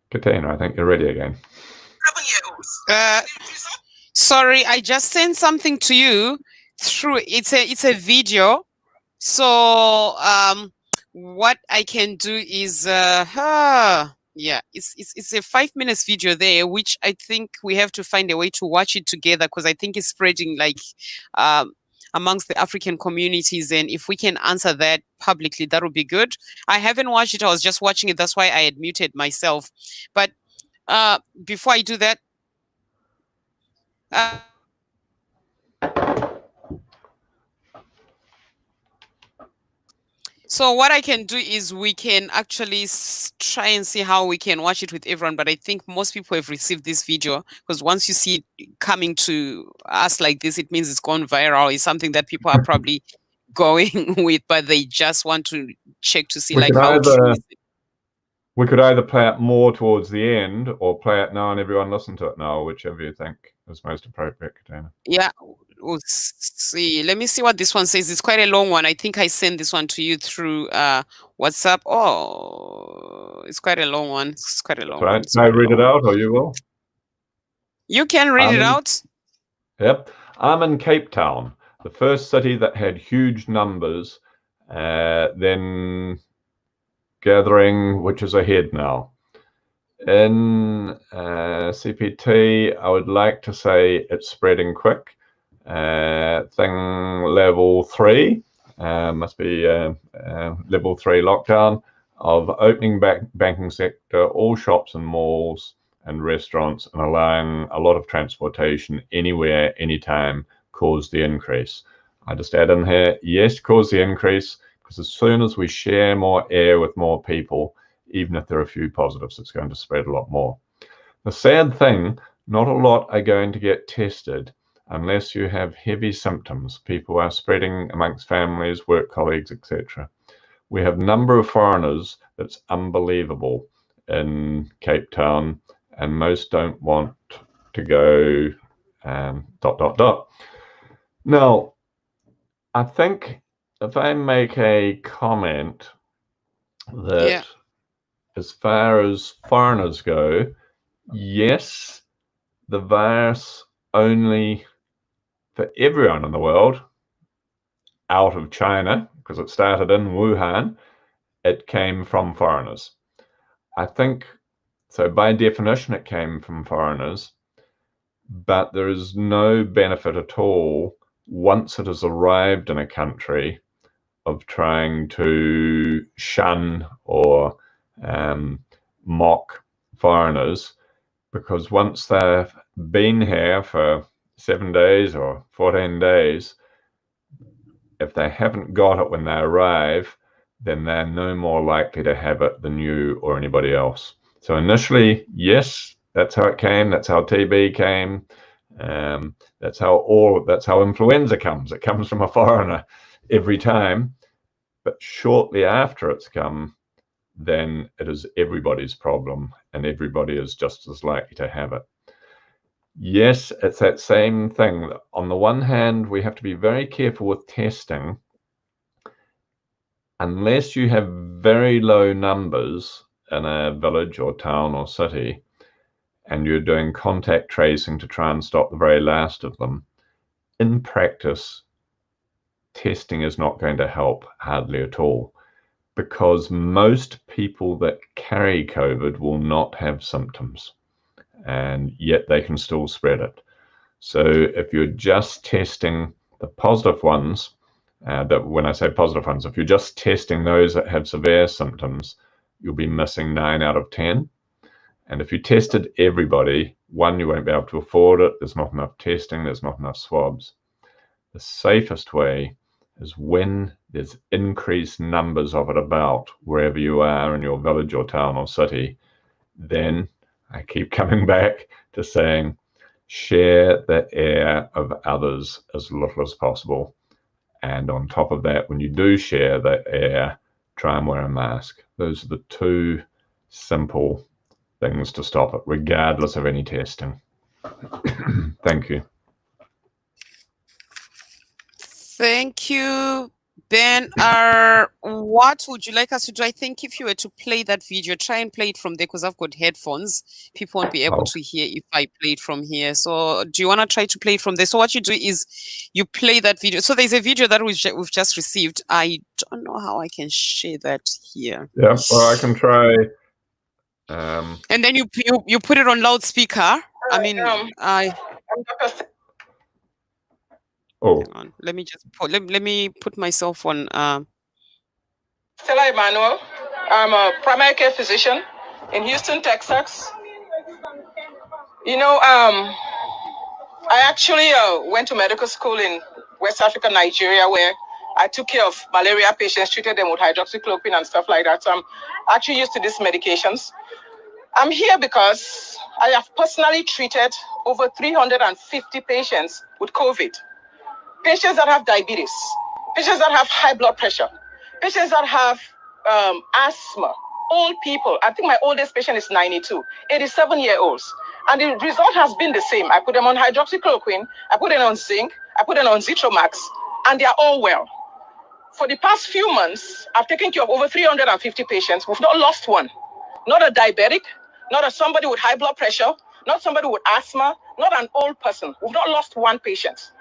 Speaker 2: Katina, I think you're ready again.
Speaker 1: Sorry, I just sent something to you through. It's a video. So what I can do is yeah, it's a 5 minutes video there, which I think we have to find a way to watch it together, because I think it's spreading like amongst the African communities, and if we can answer that publicly, that would be good. I haven't watched it, I was just watching it, that's why I had muted myself. But before I do that, so what I can do is we can actually try and see how we can watch it with everyone. But I think most people have received this video, because once you see it coming to us like this, it means it's gone viral. It's something that people are probably going with, but they just want to check to see like how true is it.
Speaker 2: We could either play it more towards the end or play it now and everyone listen to it now, whichever you think is most appropriate, Katina.
Speaker 1: Yeah, we'll see. Let me see what this one says. It's quite a long one. I think I sent this one to you through WhatsApp. Oh, it's quite a long one. It's quite a long one.
Speaker 2: Can I read it out, or you will?
Speaker 1: You can read it out.
Speaker 2: Yep. I'm in Cape Town, the first city that had huge numbers, then gathering, which is ahead now. In CPT, I would like to say it's spreading quick. Thing level 3 must be level 3 lockdown of opening banking sector, all shops and malls and restaurants, and allowing a lot of transportation anywhere, anytime, caused the increase. I just add in here, yes, caused the increase, because as soon as we share more air with more people, even if there are a few positives, it's going to spread a lot more. The sad thing, not a lot are going to get tested unless you have heavy symptoms. People are spreading amongst families, work colleagues, etc. We have a number of foreigners that's unbelievable in Cape Town, and most don't want to go ... Now, I think if I make a comment that as far as foreigners go, yes, the virus only for everyone in the world out of China, because it started in Wuhan, it came from foreigners. I think, so by definition, it came from foreigners, but there is no benefit at all once it has arrived in a country of trying to shun or mock foreigners, because once they've been here for 7 days or 14 days, if they haven't got it when they arrive, then they're no more likely to have it than you or anybody else. So initially, yes, that's how it came. That's how TB came. That's how influenza comes. It comes from a foreigner every time. But shortly after it's come, then it is everybody's problem, and everybody is just as likely to have it. Yes, it's that same thing. On the one hand, we have to be very careful with testing. Unless you have very low numbers in a village or town or city, and you're doing contact tracing to try and stop the very last of them, in practice, testing is not going to help hardly at all, because most people that carry COVID will not have symptoms, and yet they can still spread it. So if you're just testing the positive ones, that when I say positive ones, if you're just testing those that have severe symptoms, you'll be missing 9 out of 10. And if you tested everybody, one, you won't be able to afford it. There's not enough testing. There's not enough swabs. The safest way is when there's increased numbers of it about wherever you are in your village or town or city, then I keep coming back to saying, share the air of others as little as possible. And on top of that, when you do share the air, try and wear a mask. Those are the two simple things to stop it, regardless of any testing. Thank you.
Speaker 1: Thank you, Ben. What would you like us to do? I think if you were to play that video, try and play it from there, because I've got headphones. People won't be able to hear if I play it from here. So do you want to try to play it from there? So what you do is you play that video. So there's a video that we've just received. I don't know how I can share that here.
Speaker 2: Yeah, well, I can try.
Speaker 1: And then you put it on loudspeaker. I mean,
Speaker 2: Oh,
Speaker 1: hang on. Let me just let me put myself on.
Speaker 3: Stella Emanuel. I'm a primary care physician in Houston, Texas. You know, I actually went to medical school in West Africa, Nigeria, where I took care of malaria patients, treated them with hydroxychloroquine and stuff like that. So I'm actually used to these medications. I'm here because I have personally treated over 350 patients with COVID. Patients that have diabetes, patients that have high blood pressure, patients that have asthma, old people. I think my oldest patient is 92, 87-year-olds. And the result has been the same. I put them on hydroxychloroquine, I put them on zinc, I put them on Zitromax, and they are all well. For the past few months, I've taken care of over 350 patients. We've not lost one. Not a diabetic, not a somebody with high blood pressure, not somebody with asthma, not an old person. We've not lost one patient.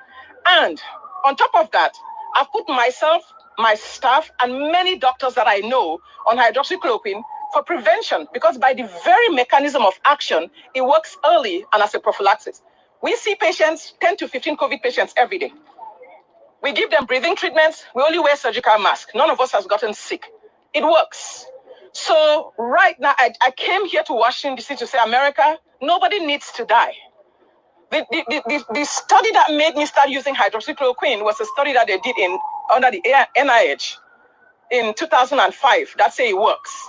Speaker 3: And on top of that, I've put myself, my staff, and many doctors that I know on hydroxychloroquine for prevention, because by the very mechanism of action, it works early and as a prophylaxis. We see patients, 10 to 15 COVID patients every day. We give them breathing treatments. We only wear surgical masks. None of us has gotten sick. It works. So right now, I came here to Washington, D.C. to say, America, nobody needs to die. The study that made me start using hydroxychloroquine was a study that they did under the NIH in 2005 that say it works.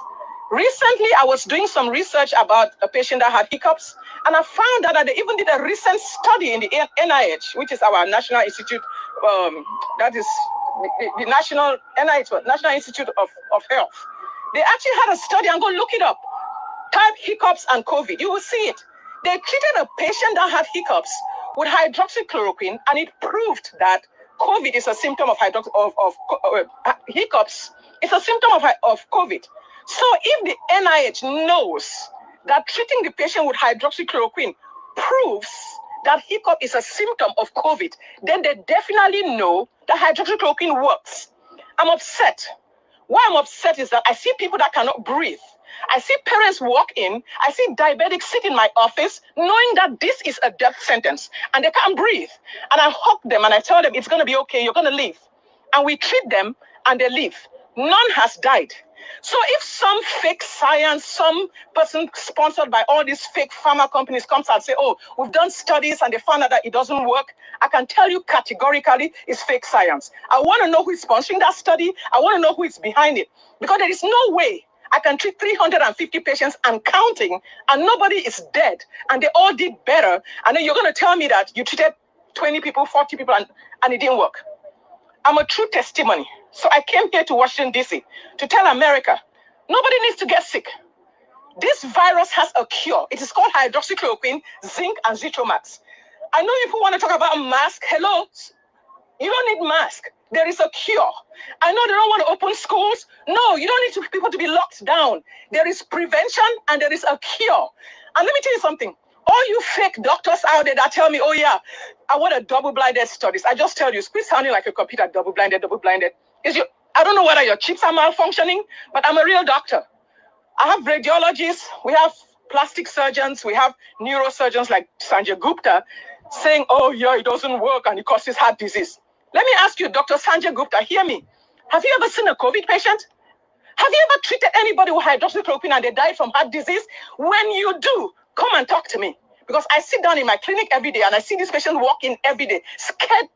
Speaker 3: Recently, I was doing some research about a patient that had hiccups, and I found out that they even did a recent study in the NIH, which is our National Institute, that is the National NIH, National Institute of Health. They actually had a study, and go look it up. Type hiccups and COVID, you will see it. They treated a patient that had hiccups with hydroxychloroquine, and it proved that COVID is a symptom of hiccups. It's a symptom of COVID. So if the NIH knows that treating the patient with hydroxychloroquine proves that hiccup is a symptom of COVID, then they definitely know that hydroxychloroquine works. I'm upset. Why I'm upset is that I see people that cannot breathe. I see parents walk in, I see diabetics sit in my office knowing that this is a death sentence and they can't breathe. And I hug them and I tell them it's going to be okay, you're going to live. And we treat them and they live. None has died. So if some fake science, some person sponsored by all these fake pharma companies comes out and say, oh, we've done studies and they found out that it doesn't work, I can tell you categorically it's fake science. I want to know who is sponsoring that study. I want to know who is behind it. Because there is no way I can treat 350 patients and counting, and nobody is dead, and they all did better. And then you're going to tell me that you treated 20 people, 40 people, and it didn't work. I'm a true testimony. So I came here to Washington, D.C. to tell America, nobody needs to get sick. This virus has a cure. It is called hydroxychloroquine, zinc, and Zitromax. I know if you want to talk about mask, hello, you don't need mask. There is a cure. I know they don't want to open schools. No, you don't need people to be locked down. There is prevention and there is a cure. And let me tell you something. All you fake doctors out there that tell me, oh yeah, I want a double-blinded studies. I just tell you, quit sounding like a computer, double-blinded. Is you? I don't know whether your chips are malfunctioning, but I'm a real doctor. I have radiologists, we have plastic surgeons, we have neurosurgeons like Sanjay Gupta saying, oh yeah, it doesn't work and it causes heart disease. Let me ask you, Dr. Sanjay Gupta, hear me. Have you ever seen a COVID patient? Have you ever treated anybody with hydroxychloroquine and they died from heart disease? When you do, come and talk to me. Because I sit down in my clinic every day and I see these patients walk in every day, scared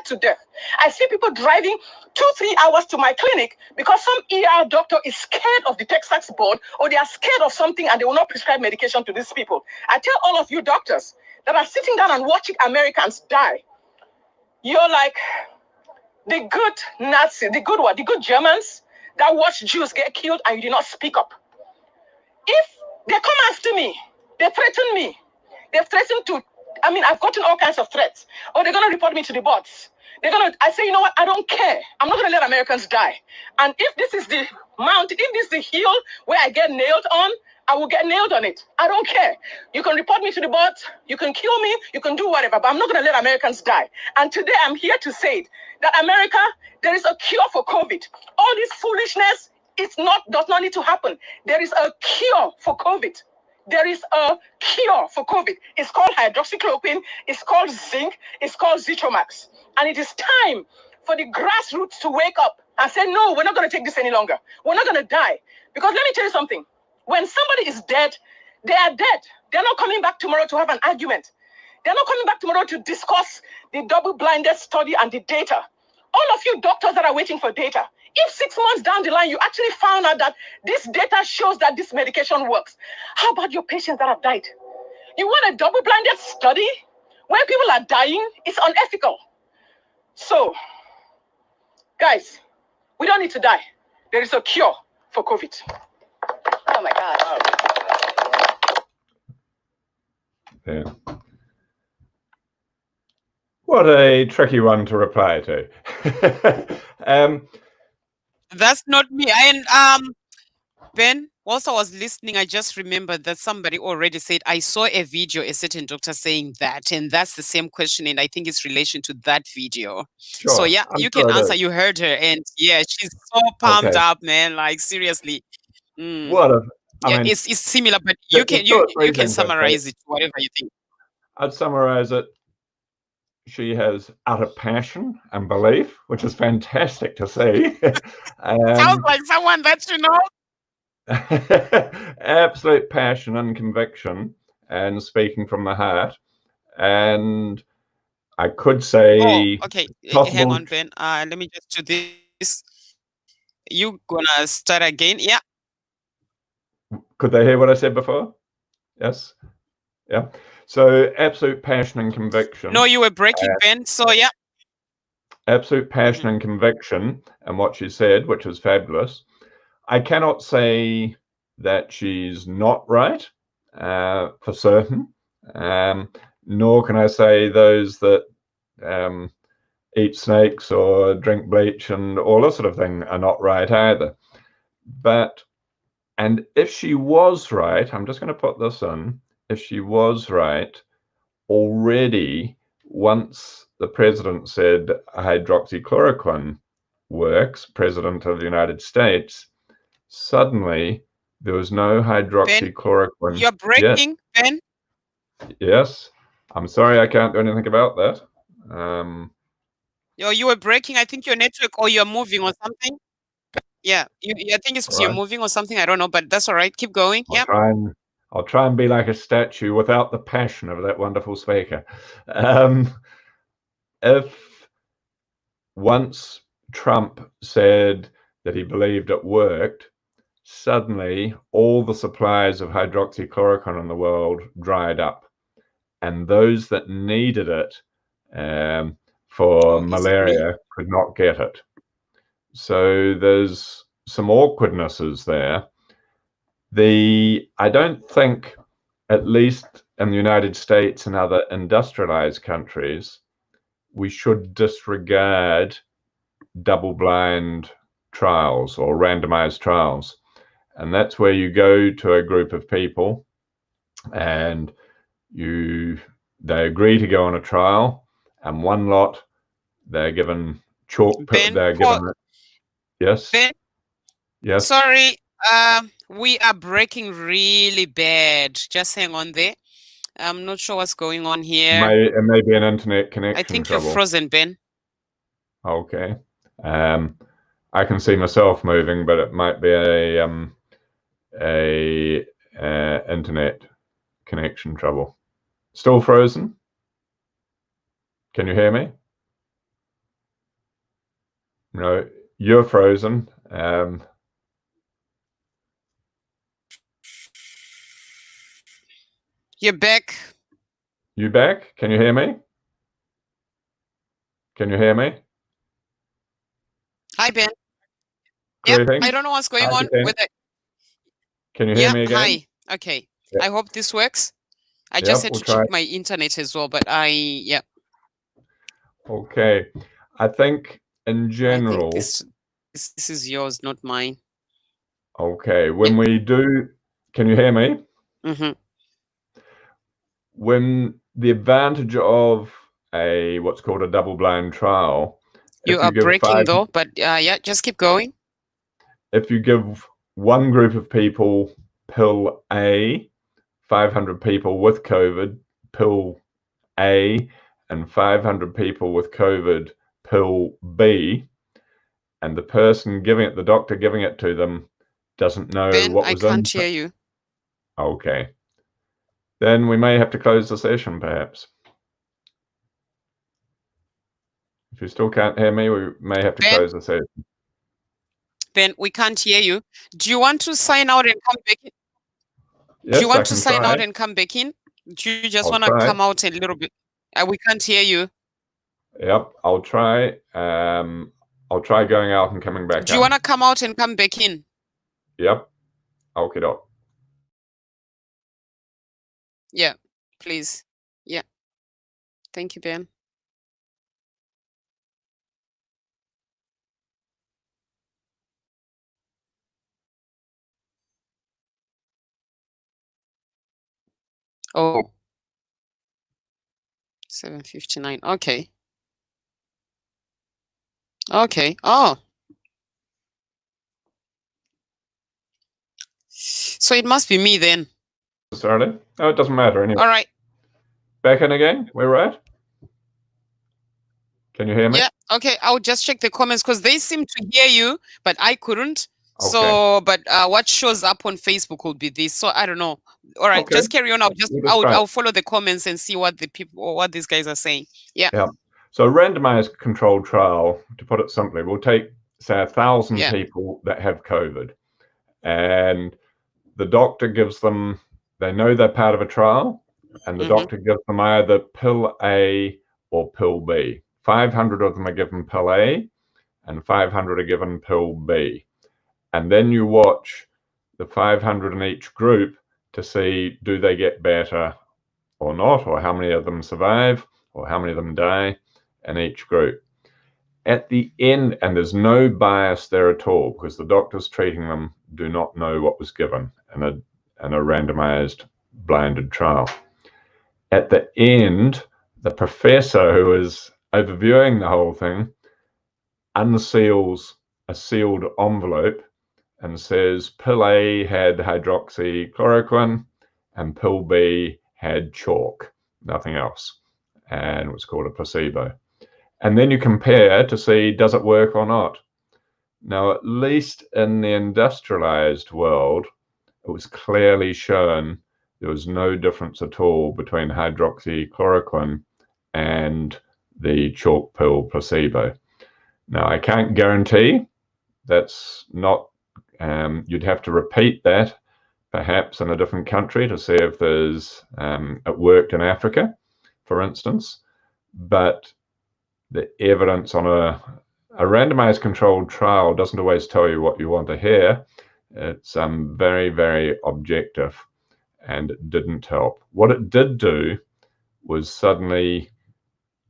Speaker 3: to death. I see people driving 2-3 hours to my clinic because some ER doctor is scared of the Texas board or they are scared of something and they will not prescribe medication to these people. I tell all of you doctors that are sitting down and watching Americans die, you're like the good Nazi, the good Germans that watch Jews get killed and you did not speak up. If they come after me, they threaten me. They've threatened to, I've gotten all kinds of threats. Or they're going to report me to the bots. I say, you know what, I don't care. I'm not going to let Americans die. And if this is the mountain, if this is the hill where I get nailed on, I will get nailed on it. I don't care. You can report me to the bots, you can kill me, you can do whatever, but I'm not going to let Americans die. And today I'm here to say it, that America, there is a cure for COVID. All this foolishness, does not need to happen. There is a cure for COVID. There is a cure for COVID. It's called hydroxychloroquine. It's called Zinc. It's called Zitromax. And it is time for the grassroots to wake up and say, no, we're not going to take this any longer. We're not going to die. Because let me tell you something. When somebody is dead, they are dead. They're not coming back tomorrow to have an argument. They're not coming back tomorrow to discuss the double-blinded study and the data. All of you doctors that are waiting for data, if 6 months down the line, you actually found out that this data shows that this medication works, how about your patients that have died? You want a double-blinded study where people are dying? It's unethical. So, guys, we don't need to die. There is a cure for COVID. Oh my God.
Speaker 2: Yeah. What a tricky one to reply to.
Speaker 1: That's not me. Ben, whilst I was listening, I just remembered that somebody already said, I saw a video, a certain doctor saying that, and that's the same question, and I think it's relation to that video.
Speaker 2: Sure,
Speaker 1: so yeah, you can answer. You heard her, and yeah, she's so pumped up, man. Like seriously.
Speaker 2: What a,
Speaker 1: I mean, it's similar, but you can summarize it, whatever you think.
Speaker 2: I'd summarize it. She has utter passion and belief, which is fantastic to see.
Speaker 1: Sounds like someone that you know.
Speaker 2: Absolute passion and conviction and speaking from the heart. And I could say...
Speaker 1: Oh, okay, hang on, Ben. Let me just do this. You gonna start again? Yeah.
Speaker 2: Could they hear what I said before? Yes. Yeah. So absolute passion and conviction.
Speaker 1: No, you were breaking, Ben. So yeah.
Speaker 2: Absolute passion and conviction and what she said, which is fabulous. I cannot say that she's not right for certain, nor can I say those that eat snakes or drink bleach and all that sort of thing are not right either. And if she was right, I'm just going to put this in, if she was right, already once the president said hydroxychloroquine works, President of the United States, suddenly there was no hydroxychloroquine.
Speaker 1: Ben, you're breaking, Ben?
Speaker 2: Yes. I'm sorry, I can't do anything about that.
Speaker 1: You were breaking. I think your network, or you're moving or something. Yeah, I think it's because you're moving or something. I don't know, but that's all right. Keep going. Yeah.
Speaker 2: I'll try and be like a statue without the passion of that wonderful speaker. If once Trump said that he believed it worked, suddenly all the supplies of hydroxychloroquine in the world dried up. And those that needed it for malaria could not get it. So there's some awkwardnesses there. I don't think, at least in the United States and other industrialized countries, we should disregard double-blind trials or randomized trials. And that's where you go to a group of people and they agree to go on a trial, and one lot they're given chalk.
Speaker 1: Ben,
Speaker 2: They're given it. Yes.
Speaker 1: Ben,
Speaker 2: yes.
Speaker 1: Sorry, we are breaking really bad. Just hang on there. I'm not sure what's going on here.
Speaker 2: It may be an internet connection
Speaker 1: I think
Speaker 2: trouble.
Speaker 1: you're frozen, Ben.
Speaker 2: Okay. I can see myself moving, but it might be a internet connection trouble. Still frozen? Can you hear me? No, you're frozen.
Speaker 1: You're back.
Speaker 2: You back? Can you hear me? Can you hear me?
Speaker 1: Hi, Ben.
Speaker 2: Greetings.
Speaker 1: Yep, I don't know what's going on with it.
Speaker 2: Can you hear me again?
Speaker 1: Hi. Okay. Yep. I hope this works. I just had to check my internet as well, but yeah.
Speaker 2: Okay. I think in general.
Speaker 1: I think this is yours, not mine.
Speaker 2: Okay. When we do, can you hear me?
Speaker 1: Mm-hmm.
Speaker 2: When the advantage of what's called a double-blind trial.
Speaker 1: You are breaking though, but yeah, just keep going.
Speaker 2: If you give one group of people pill A, 500 people with COVID, pill A, and 500 people with COVID, pill B, and the person giving it, the doctor giving it to them, doesn't know what was in.
Speaker 1: I can't hear you.
Speaker 2: Okay. Then we may have to close the session, perhaps. If you still can't hear me, we may have to close the session.
Speaker 1: Ben, we can't hear you. Do you want to sign out and come back in?
Speaker 2: Yes,
Speaker 1: do you want to sign out and come back in? Do you just want to come out a little bit? We can't hear you.
Speaker 2: Yep, I'll try. I'll try going out and coming back in.
Speaker 1: Do you want to come out and come back in?
Speaker 2: Yep. Okay, doc.
Speaker 1: Yeah, please. Yeah. Thank you, Ben. Oh. 7:59. Okay. Okay. Oh. So it must be me then.
Speaker 2: Sorry. Oh, it doesn't matter anyway.
Speaker 1: All right.
Speaker 2: Back in again. We're right. Can you hear me?
Speaker 1: Yeah. Okay. I'll just check the comments because they seem to hear you, but I couldn't.
Speaker 2: Okay.
Speaker 1: So, but what shows up on Facebook will be this. So I don't know. All right, just carry on. I'll follow the comments and see what the people or what these guys are saying. Yeah.
Speaker 2: Yeah. So a randomized controlled trial, to put it simply, will take, say, 1,000 people that have COVID, and the doctor gives them, they know they're part of a trial, and the doctor gives them either pill A or pill B. 500 of them are given pill A, and 500 are given pill B. And then you watch the 500 in each group to see, do they get better or not, or how many of them survive, or how many of them die in each group. At the end, and there's no bias there at all, because the doctors treating them do not know what was given in a randomized blinded trial. At the end, the professor who is overviewing the whole thing unseals a sealed envelope and says pill A had hydroxychloroquine and pill B had chalk, nothing else, and it was called a placebo. And then you compare to see, does it work or not? Now, at least in the industrialized world, it was clearly shown there was no difference at all between hydroxychloroquine and the chalk pill placebo. Now, I can't guarantee that's not, you'd have to repeat that perhaps in a different country to see if there's, it worked in Africa, for instance, but the evidence on a randomized controlled trial doesn't always tell you what you want to hear. It's very, very objective, and it didn't help. What it did do was suddenly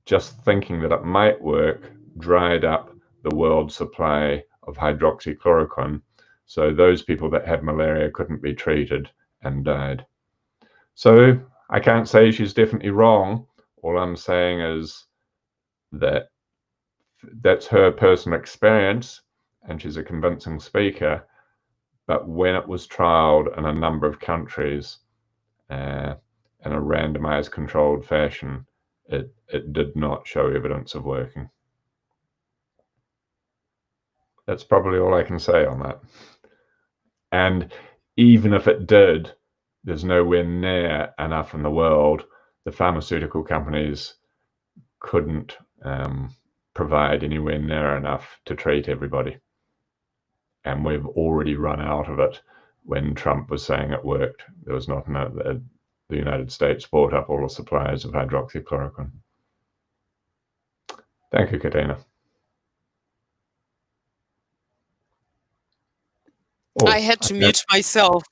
Speaker 2: just thinking that it might work dried up the world supply of hydroxychloroquine. So those people that had malaria couldn't be treated and died. So I can't say she's definitely wrong. All I'm saying is that that's her personal experience, and she's a convincing speaker. But when it was trialed in a number of countries in a randomized controlled fashion, it did not show evidence of working. That's probably all I can say on that. And even if it did, there's nowhere near enough in the world. The pharmaceutical companies couldn't provide anywhere near enough to treat everybody. And we've already run out of it. When Trump was saying it worked, there was not enough. The United States bought up all the supplies of hydroxychloroquine. Thank you, Katina. Oh,
Speaker 1: I had to mute myself.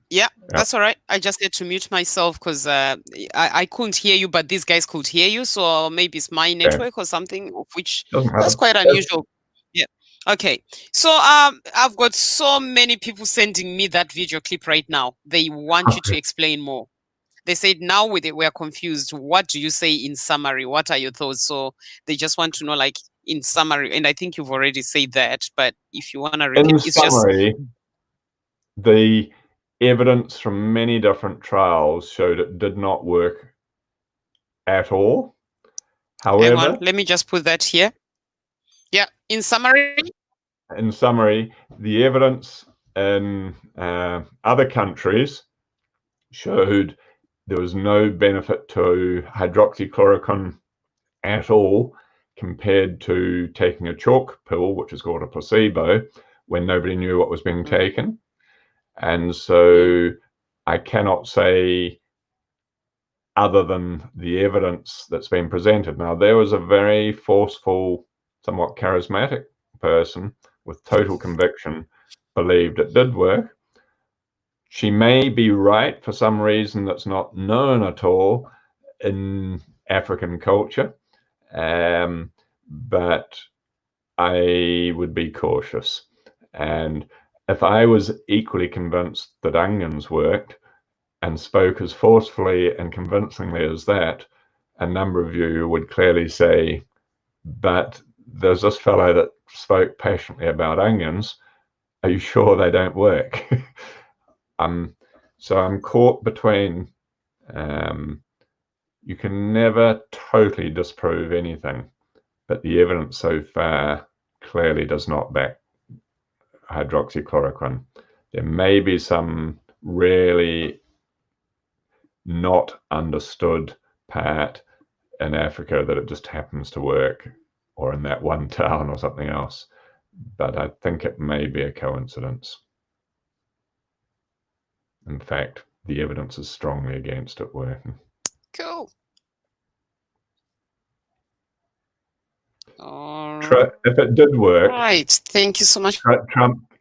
Speaker 1: Yeah, that's all right. I just had to mute myself because I couldn't hear you, but these guys could hear you. So maybe it's my network or something, of which that's quite unusual. Yeah. Okay. So I've got so many people sending me that video clip right now. They want you to explain more. They said now we're confused. What do you say in summary? What are your thoughts? So they just want to know, like, in summary. And I think you've already said that, but if you want to repeat,
Speaker 2: it's summary, the evidence from many different trials showed it did not work at all. However,
Speaker 1: hang on, let me just put that here. Yeah, in summary,
Speaker 2: the evidence in other countries showed there was no benefit to hydroxychloroquine at all compared to taking a chalk pill, which is called a placebo, when nobody knew what was being taken. And so I cannot say other than the evidence that's been presented. Now, there was a very forceful, somewhat charismatic person with total conviction believed it did work. She may be right for some reason that's not known at all in African culture, but I would be cautious. And if I was equally convinced that onions worked and spoke as forcefully and convincingly as that, a number of you would clearly say, but there's this fellow that spoke passionately about onions. Are you sure they don't work? So I'm caught between, you can never totally disprove anything, but the evidence so far clearly does not back hydroxychloroquine. There may be some really not understood part in Africa that it just happens to work, or in that one town or something else, but I think it may be a coincidence. In fact, the evidence is strongly against it working.
Speaker 1: Cool.
Speaker 2: If it did work,
Speaker 1: right. Thank you so much.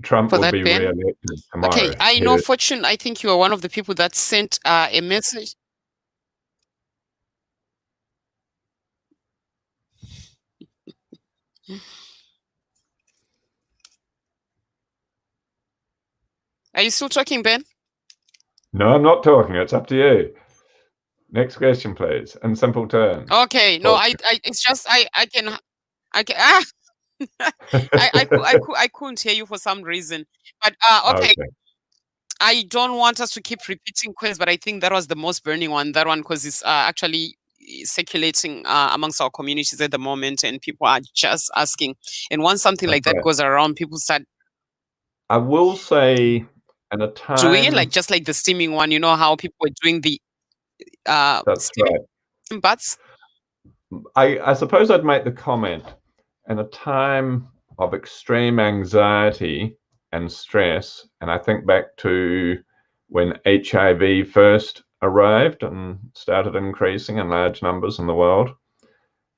Speaker 2: Trump would be re-elected tomorrow.
Speaker 1: Okay, I know, Fortune. I think you are one of the people that sent a message. Are you still talking, Ben?
Speaker 2: No, I'm not talking. It's up to you. Next question, please, in simple terms.
Speaker 1: Okay, no, it's just I can I couldn't hear you for some reason, but okay. I don't want us to keep repeating questions, but I think that was the most burning one. That one, because it's actually circulating amongst our communities at the moment, and people are just asking. And once something like that goes around, people start.
Speaker 2: I will say, at a time
Speaker 1: doing it, like just like the steaming one. You know how people were doing the steaming butts.
Speaker 2: I suppose I'd make the comment, in a time of extreme anxiety and stress, and I think back to when HIV first arrived and started increasing in large numbers in the world,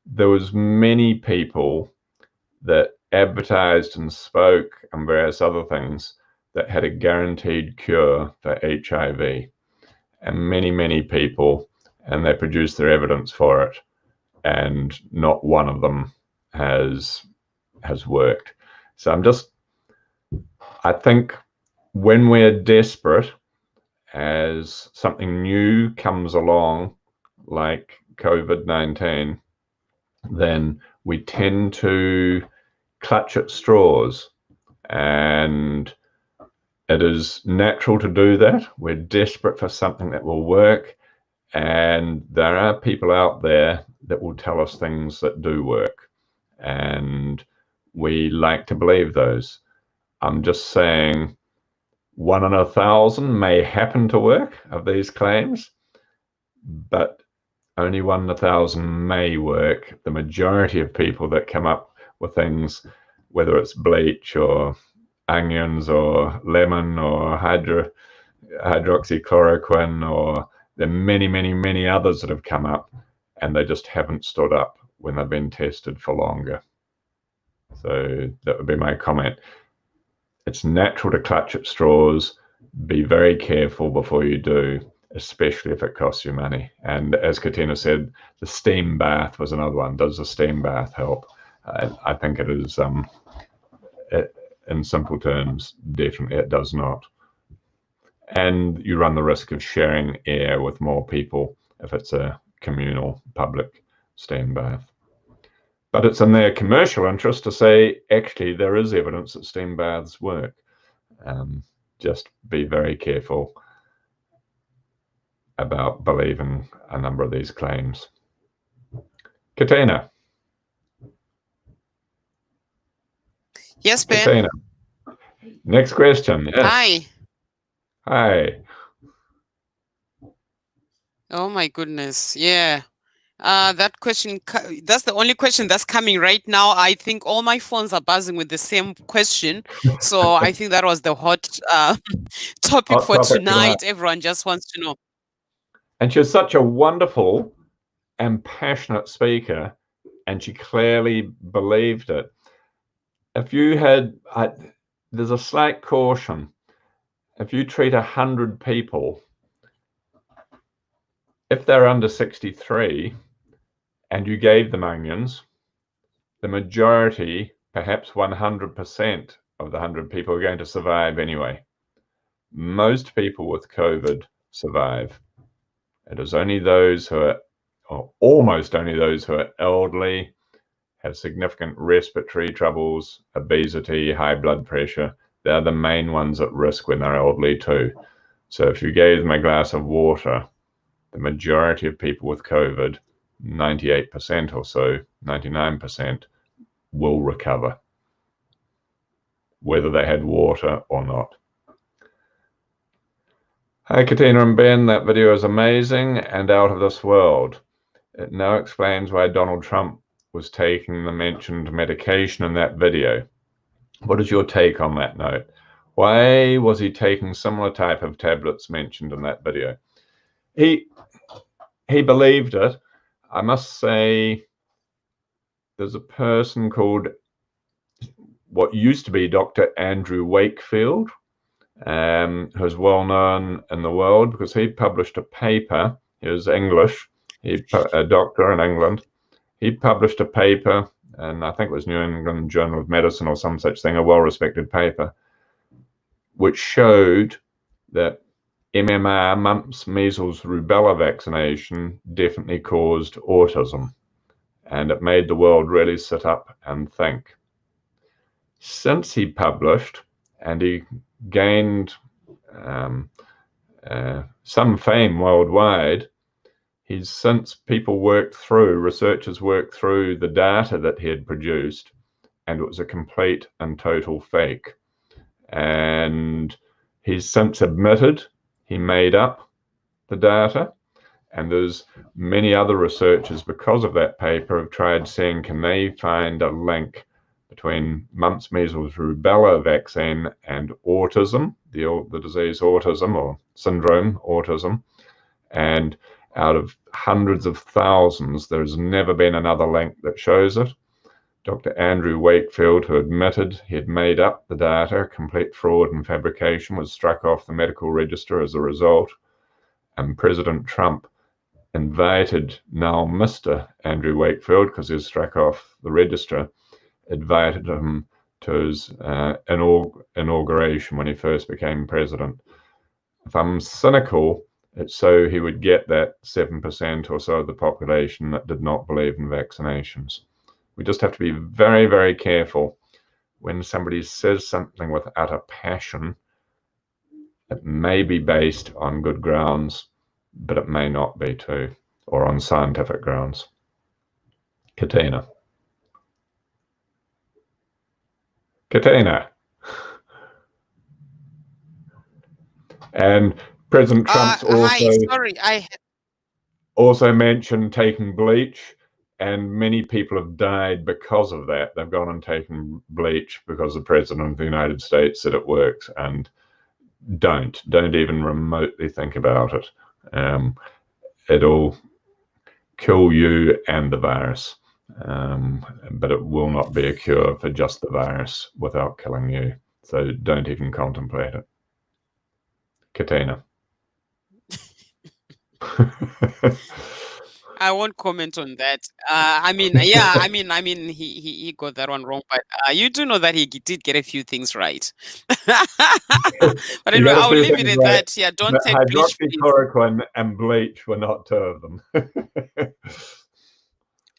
Speaker 2: there was many people that advertised and spoke and various other things that had a guaranteed cure for HIV, and many people, and they produced their evidence for it, and not one of them has worked. So I think when we're desperate as something new comes along, like COVID-19, then we tend to clutch at straws, and it is natural to do that. We're desperate for something that will work, and there are people out there that will tell us things that do work, and we like to believe those. I'm just saying 1 in 1,000 may happen to work of these claims, but only 1 in 1,000 may work. The majority of people that come up with things, whether it's bleach or onions or lemon or hydroxychloroquine, or there are many, many, many others that have come up, and they just haven't stood up when they've been tested for longer. So that would be my comment. It's natural to clutch at straws. Be very careful before you do, especially if it costs you money. And as Katina said, the steam bath was another one. Does the steam bath help? I think it is, in simple terms, definitely it does not. And you run the risk of sharing air with more people if it's a communal public steam bath. But it's in their commercial interest to say, actually, there is evidence that steam baths work. Just be very careful about believing a number of these claims. Katina.
Speaker 1: Yes, Ben.
Speaker 2: Katina. Next question. Yes.
Speaker 1: Hi.
Speaker 2: Hi.
Speaker 1: Oh my goodness. Yeah. That question, that's the only question that's coming right now. I think all my phones are buzzing with the same question. So I think that was the hot topic for tonight. Everyone just wants to know.
Speaker 2: And she's such a wonderful and passionate speaker, and she clearly believed it. If you had, there's a slight caution. If you treat 100 people, if they're under 63, and you gave them onions, the majority, perhaps 100% of the 100 people are going to survive anyway. Most people with COVID survive. It is only those who are, or almost only those who are elderly, have significant respiratory troubles, obesity, high blood pressure. They're the main ones at risk when they're elderly too. So if you gave them a glass of water, the majority of people with COVID, 98% or so, 99%, will recover, whether they had water or not. Hi, Katina and Ben. That video is amazing and out of this world. It now explains why Donald Trump was taking the mentioned medication in that video. What is your take on that note? Why was he taking similar type of tablets mentioned in that video? He believed it. I must say, there's a person called, what used to be Dr. Andrew Wakefield, who's well known in the world because he published a paper. He was English, a doctor in England. He published a paper, and I think it was New England Journal of Medicine or some such thing, a well-respected paper, which showed that MMR, mumps, measles, rubella vaccination definitely caused autism. And it made the world really sit up and think. Since he published, and he gained some fame worldwide, researchers worked through the data that he had produced, and it was a complete and total fake. And he's since admitted he made up the data. And there's many other researchers, because of that paper, have tried seeing, can they find a link between mumps, measles, rubella vaccine and autism, the disease autism or syndrome autism. And out of hundreds of thousands, there's never been another link that shows it. Dr. Andrew Wakefield, who admitted he had made up the data, complete fraud and fabrication, was struck off the medical register as a result. And President Trump invited now Mr. Andrew Wakefield, because he was struck off the register, invited him to his inauguration when he first became president. if I'm cynical, it's so he would get that 7% or so of the population that did not believe in vaccinations. We just have to be very, very careful when somebody says something with utter passion. It may be based on good grounds, but it may not be too, or on scientific grounds. Katina. And President Trump's
Speaker 1: Hi, sorry,
Speaker 2: also mentioned taking bleach, and many people have died because of that. They've gone and taken bleach because the President of the United States said it works, and don't even remotely think about it. It'll kill you and the virus, but it will not be a cure for just the virus without killing you. So don't even contemplate it. Katina.
Speaker 1: I won't comment on that. I mean, yeah, I mean, he got that one wrong, but you do know that he did get a few things right. But anyway, I'll leave it at that. Yeah, don't take bleach, please.
Speaker 2: Hydroxychloroquine and bleach were not two of them.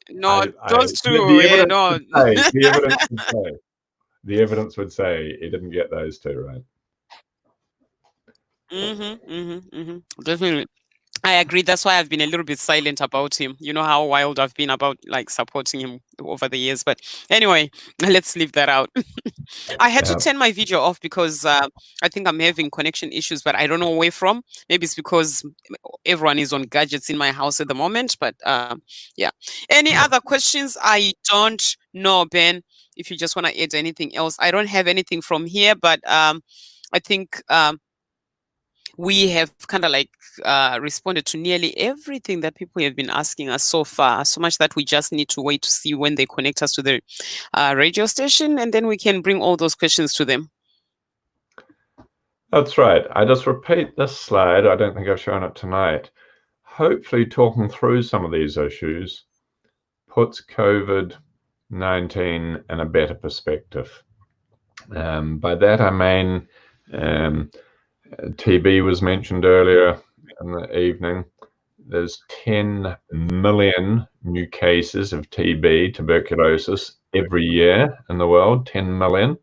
Speaker 1: No, those two. No.
Speaker 2: The evidence would say he didn't get those two right.
Speaker 1: Definitely. I agree. That's why I've been a little bit silent about him. You know how wild I've been about like supporting him over the years. But anyway, let's leave that out. I had to turn my video off because I think I'm having connection issues, but I don't know where from. Maybe it's because everyone is on gadgets in my house at the moment. But yeah. Any other questions? I don't know, Ben. If you just want to add anything else, I don't have anything from here, but I think we have kind of like responded to nearly everything that people have been asking us so far, so much that we just need to wait to see when they connect us to the radio station, and then we can bring all those questions to them.
Speaker 2: That's right. I just repeat this slide. I don't think I've shown it tonight. Hopefully talking through some of these issues puts COVID-19 in a better perspective. By that I mean TB was mentioned earlier in the evening. There's 10 million new cases of TB, tuberculosis, every year in the world, 10 million.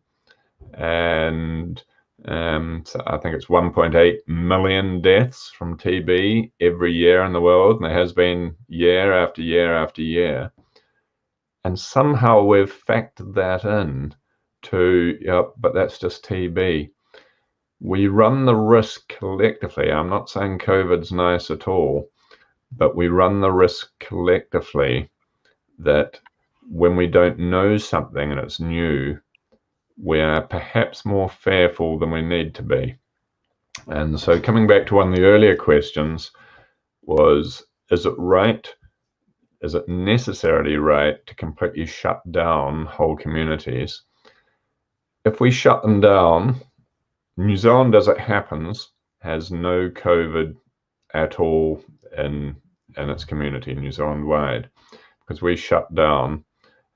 Speaker 2: And so I think it's 1.8 million deaths from TB every year in the world. And there has been year after year after year. And somehow we've factored that in to, yep, but that's just TB. We run the risk collectively. I'm not saying COVID's nice at all, but we run the risk collectively that when we don't know something and it's new, we are perhaps more fearful than we need to be. And so coming back to one of the earlier questions was, is it right? Is it necessarily right to completely shut down whole communities? If we shut them down, New Zealand, as it happens, has no COVID at all in its community, New Zealand wide, because we shut down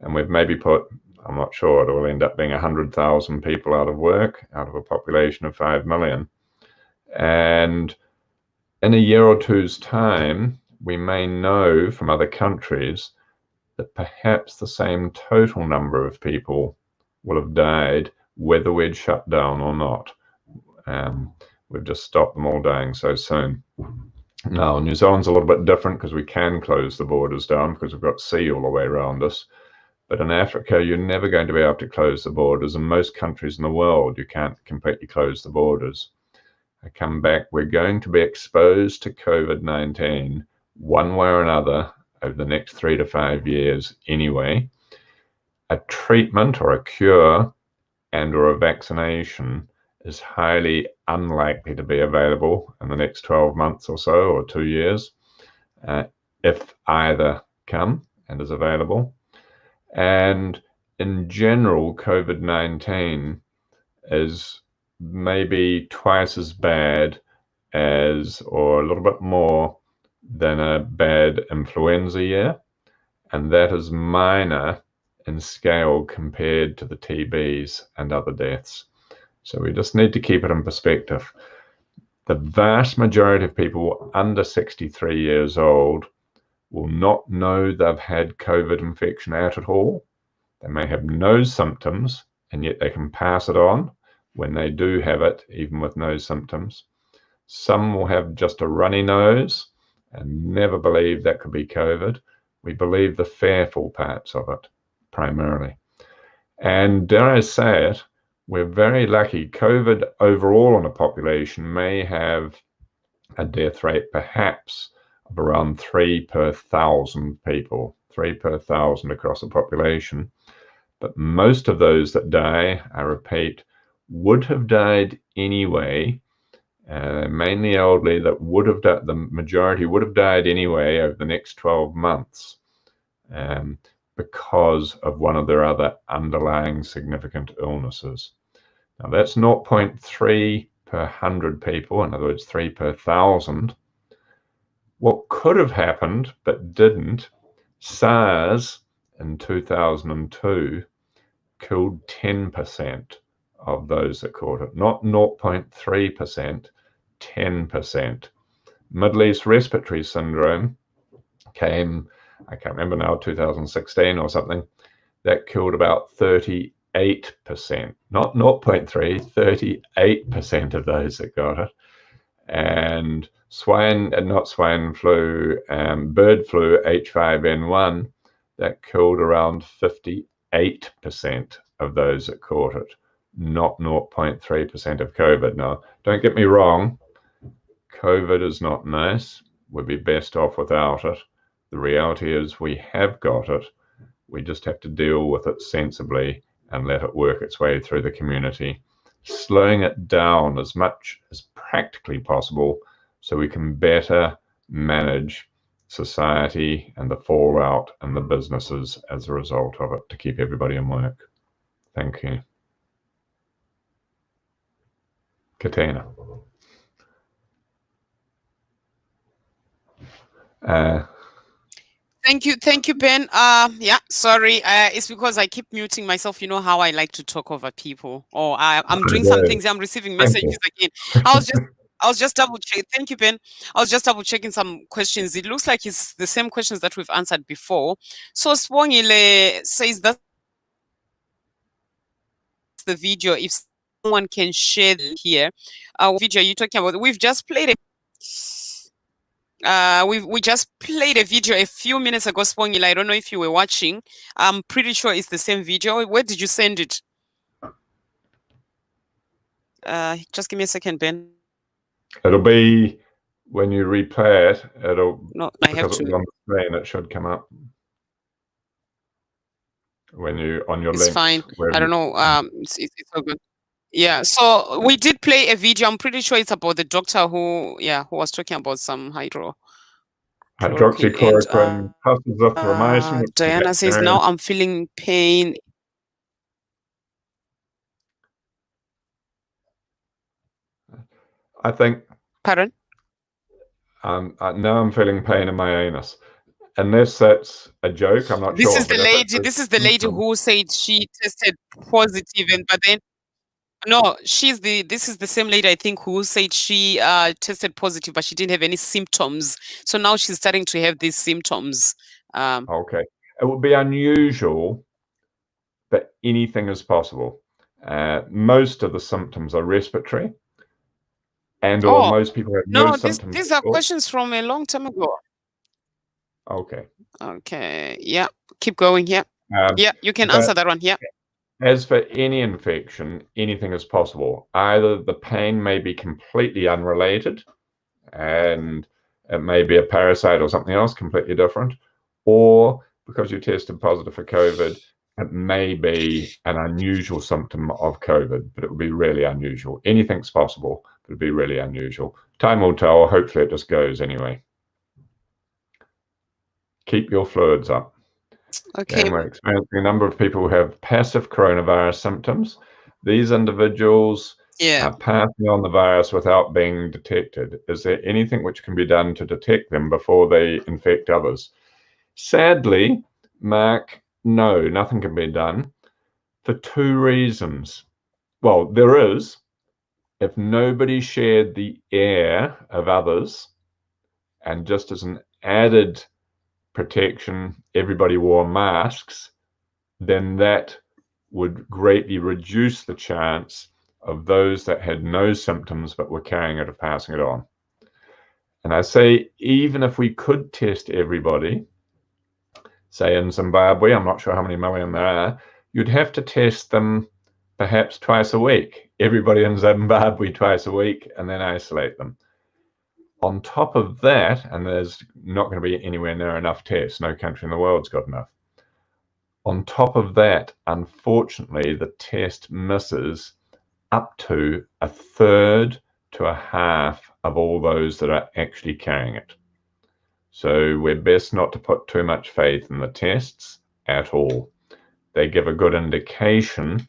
Speaker 2: and we've maybe put, I'm not sure, it will end up being 100,000 people out of work, out of a population of 5 million. And in a year or two's time, we may know from other countries that perhaps the same total number of people will have died whether we'd shut down or not. We've just stopped them all dying so soon. Now, New Zealand's a little bit different because we can close the borders down because we've got sea all the way around us. But in Africa, you're never going to be able to close the borders. In most countries in the world, you can't completely close the borders. I come back, we're going to be exposed to COVID-19 one way or another over the next 3 to 5 years anyway. A treatment or a cure and or a vaccination is highly unlikely to be available in the next 12 months or so, or 2 years, if either come and is available. And in general, COVID-19 is maybe twice as bad as, or a little bit more than a bad influenza year. And that is minor in scale compared to the TBs and other deaths. So we just need to keep it in perspective. The vast majority of people under 63 years old will not know they've had COVID infection at all. They may have no symptoms, and yet they can pass it on when they do have it, even with no symptoms. Some will have just a runny nose and never believe that could be COVID. We believe the fearful parts of it, primarily. And dare I say it, we're very lucky. COVID overall in a population may have a death rate perhaps of around 3 per 1,000 people, 3 per 1,000 across the population. But most of those that die, I repeat, would have died anyway, mainly elderly, that would have died, the majority would have died anyway over the next 12 months because of one of their other underlying significant illnesses. Now that's 0.3 per 100 people, in other words, 3 per 1,000. What could have happened but didn't, SARS in 2002 killed 10% of those that caught it, not 0.3%, 10%. Middle East respiratory syndrome came, I can't remember now, 2016 or something, that killed about 38%, not 0.3, 38% of those that got it. And not swine flu, bird flu, H5N1, that killed around 58% of those that caught it, not 0.3% of COVID. Now, don't get me wrong, COVID is not nice. We'd be best off without it. The reality is we have got it. We just have to deal with it sensibly and let it work its way through the community, slowing it down as much as practically possible so we can better manage society and the fallout and the businesses as a result of it to keep everybody in work. Thank you. Katina.
Speaker 1: Thank you, Ben. Yeah, sorry. It's because I keep muting myself. You know how I like to talk over people. Or I'm doing some things. I'm receiving messages again. I was just double checking. Thank you, Ben. I was just double checking some questions. It looks like it's the same questions that we've answered before. So Swongile says that's the video. If someone can share here, what video are you talking about? We've just played it. We just played a video a few minutes ago, Spongila. I don't know if you were watching. I'm pretty sure it's the same video. Where did you send it? Just give me a second, Ben.
Speaker 2: It'll be when you replay it.
Speaker 1: No, I have to.
Speaker 2: On the screen, it should come up when you on your
Speaker 1: link. It's fine. I don't know. It's all good. Yeah, so we did play a video. I'm pretty sure it's about the doctor who was talking about some
Speaker 2: hydroxychloroquine, azithromycin.
Speaker 1: Diana says, now I'm feeling pain.
Speaker 2: I think.
Speaker 1: Pardon?
Speaker 2: Now I'm feeling pain in my anus. Unless that's a joke, I'm not sure.
Speaker 1: This is the lady who said she tested positive, but then no, this is the same lady, I think, who said she tested positive, but she didn't have any symptoms. So now she's starting to have these symptoms.
Speaker 2: Okay. It would be unusual, but anything is possible. Most of the symptoms are respiratory, or most people have no symptoms.
Speaker 1: These are questions from a long time ago.
Speaker 2: Okay.
Speaker 1: Okay. Yeah. Keep going. Yeah. Yeah, you can answer that one. Yeah.
Speaker 2: As for any infection, anything is possible. Either the pain may be completely unrelated and it may be a parasite or something else completely different, or because you tested positive for COVID, it may be an unusual symptom of COVID, but it would be really unusual. Anything's possible, but it'd be really unusual. Time will tell. Hopefully it just goes anyway. Keep your fluids up.
Speaker 1: Okay.
Speaker 2: And we're experiencing a number of people who have passive coronavirus symptoms. These individuals are passing on the virus without being detected. Is there anything which can be done to detect them before they infect others? Sadly, Mark, no, nothing can be done for two reasons. Well, there is. if nobody shared the air of others, and just as an added protection, everybody wore masks, then that would greatly reduce the chance of those that had no symptoms but were carrying it or passing it on. And I say, even if we could test everybody, say in Zimbabwe, I'm not sure how many million there are, you'd have to test them perhaps twice a week, everybody in Zimbabwe twice a week, and then isolate them. On top of that, and there's not going to be anywhere near enough tests, no country in the world's got enough. On top of that, unfortunately, the test misses up to a third to a half of all those that are actually carrying it. So we're best not to put too much faith in the tests at all. They give a good indication,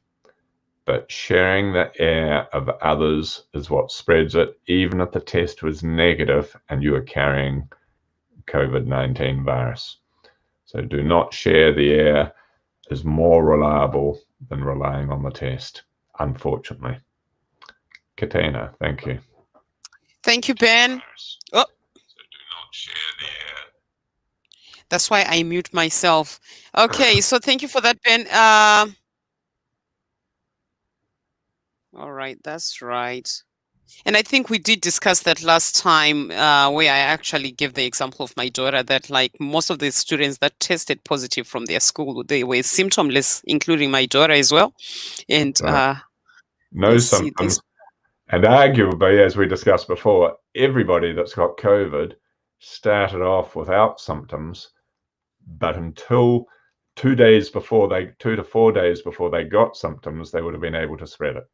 Speaker 2: but sharing the air of others is what spreads it, even if the test was negative and you are carrying COVID-19 virus. So do not share the air, is more reliable than relying on the test, unfortunately. Katina, thank you.
Speaker 1: Thank you, Ben. Oh.
Speaker 2: So do not share the air.
Speaker 1: That's why I mute myself. Okay, so thank you for that, Ben. All right, that's right. And I think we did discuss that last time, where I actually gave the example of my daughter, that like most of the students that tested positive from their school, they were symptomless, including my daughter as well. And
Speaker 2: no symptoms. And arguably, as we discussed before, everybody that's got COVID started off without symptoms, but until 2 to 4 days before they got symptoms, they would have been able to spread it.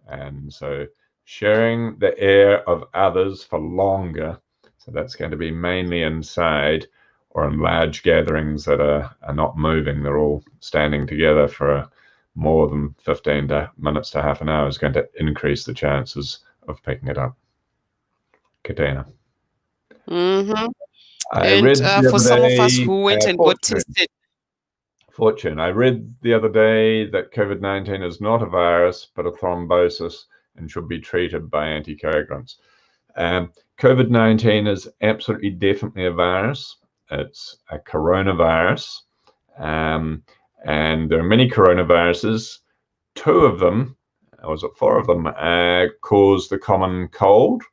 Speaker 2: And so sharing the air of others for longer, so that's going to be mainly inside or in large gatherings that are not moving, they're all standing together for more than 15 minutes to half an hour, is going to increase the chances of picking it up. Katina.
Speaker 1: Mm-hmm.
Speaker 2: I read the
Speaker 1: for
Speaker 2: other
Speaker 1: some
Speaker 2: day,
Speaker 1: of us who went and got tested.
Speaker 2: Fortune. I read the other day that COVID-19 is not a virus, but a thrombosis and should be treated by anticoagulants. COVID-19 is absolutely definitely a virus. It's a coronavirus. And there are many coronaviruses. 2 of them, or was it 4 of them, cause the common cold.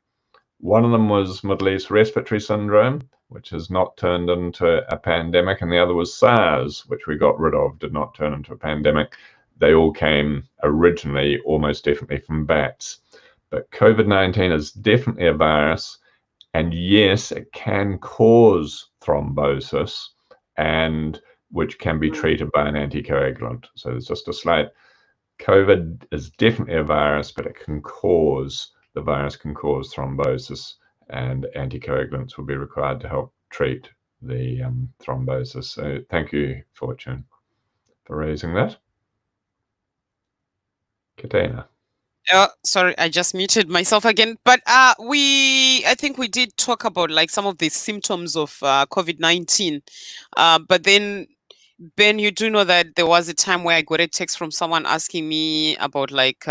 Speaker 2: One of them was Middle East respiratory syndrome, which has not turned into a pandemic, and the other was SARS, which we got rid of, did not turn into a pandemic. They all came originally almost definitely from bats. But COVID-19 is definitely a virus, and yes, it can cause thrombosis, and which can be treated by an anticoagulant. So there's just a slight, COVID is definitely a virus, but the virus can cause thrombosis, and anticoagulants will be required to help treat the thrombosis. So thank you, Fortune, for raising that. Katina.
Speaker 1: Sorry, I just muted myself again. But I think we did talk about like some of the symptoms of COVID-19. But then, Ben, you do know that there was a time where I got a text from someone asking me about like,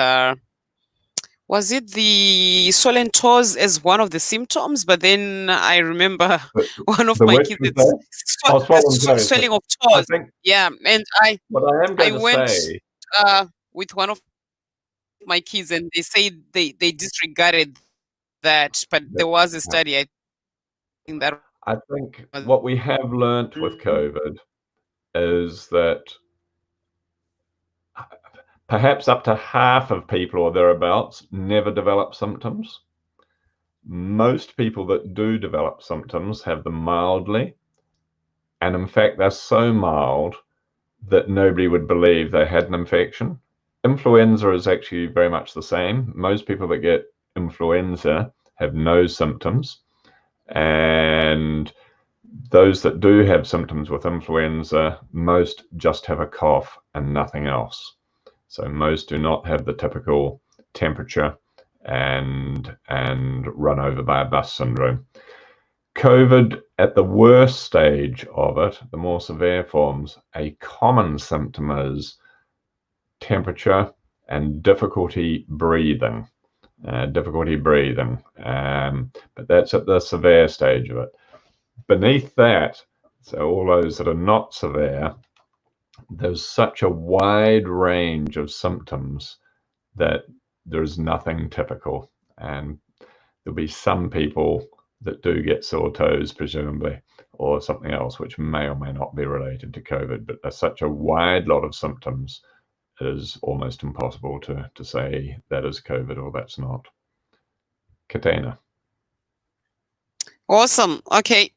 Speaker 1: was it the swollen toes as one of the symptoms? But then I remember one of my kids, swelling of toes. Yeah, and I went with one of my kids, and they say they disregarded that, but there was a study. I
Speaker 2: think what we have learnt with COVID is that perhaps up to half of people or thereabouts never develop symptoms. Most people that do develop symptoms have them mildly, and in fact they're so mild that nobody would believe they had an infection. Influenza is actually very much the same. Most people that get influenza have no symptoms, and those that do have symptoms with influenza, most just have a cough and nothing else. So most do not have the typical temperature and run over by a bus syndrome. COVID, at the worst stage of it, the more severe forms, a common symptom is temperature and difficulty breathing. difficulty breathing, but that's at the severe stage of it. Beneath that, so all those that are not severe, there's such a wide range of symptoms that there's nothing typical, and there'll be some people that do get sore toes, presumably, or something else which may or may not be related to COVID, but there's such a wide lot of symptoms, it is almost impossible to say that is COVID or that's not. Katina.
Speaker 1: Awesome. Okay.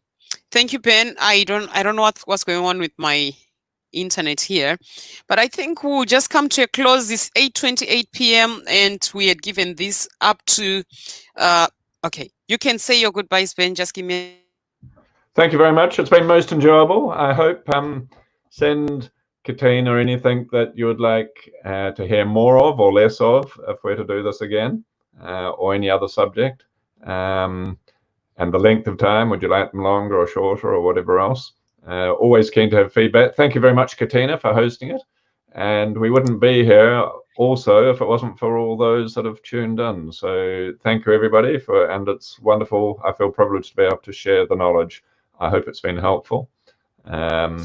Speaker 1: Thank you, Ben. I don't know what's going on with my internet here, but I think we'll just come to a close. This 8:28 p.m. and we had given this up to okay. You can say your goodbyes, Ben. Just give me.
Speaker 2: Thank you very much. It's been most enjoyable. I hope send Katina anything that you would like to hear more of or less of if we're to do this again, or any other subject. And the length of time, would you like them longer or shorter or whatever else? Always keen to have feedback. Thank you very much, Katina, for hosting it. And we wouldn't be here also if it wasn't for all those that have tuned in. So thank you, everybody, and it's wonderful. I feel privileged to be able to share the knowledge. I hope it's been helpful. I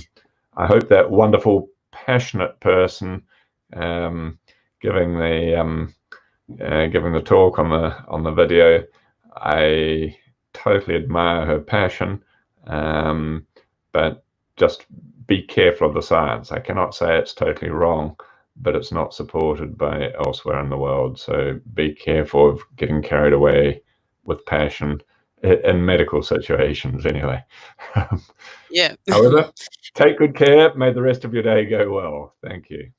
Speaker 2: hope that wonderful, passionate person giving the talk on the video, I totally admire her passion, but just be careful of the science. I cannot say it's totally wrong, but it's not supported by elsewhere in the world. So be careful of getting carried away with passion in medical situations anyway.
Speaker 1: Yeah.
Speaker 2: However, take good care. May the rest of your day go well. Thank you.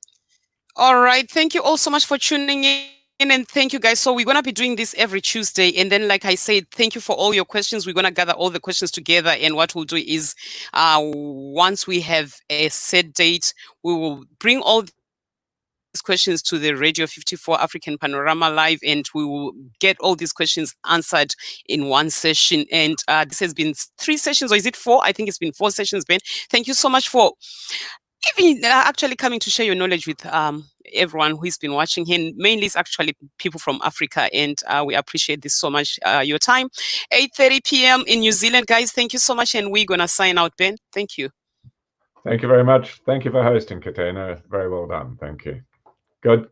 Speaker 1: All right. Thank you all so much for tuning in. And thank you, guys. So we're going to be doing this every Tuesday. And then, like I said, thank you for all your questions. We're going to gather all the questions together. And what we'll do is once we have a set date, we will bring all these questions to the Radio 54 African Panorama Live, and we will get all these questions answered in one session. And this has been 3 sessions, or is it 4? I think it's been 4 sessions, Ben. Thank you so much for even actually coming to share your knowledge with everyone who's been watching here. Mainly it's actually people from Africa, and we appreciate this so much, your time. 8:30 p.m. in New Zealand, guys. Thank you so much, and we're gonna sign out, Ben. Thank you.
Speaker 2: Thank you very much. Thank you for hosting, Katina. Very well done. Thank you. Good.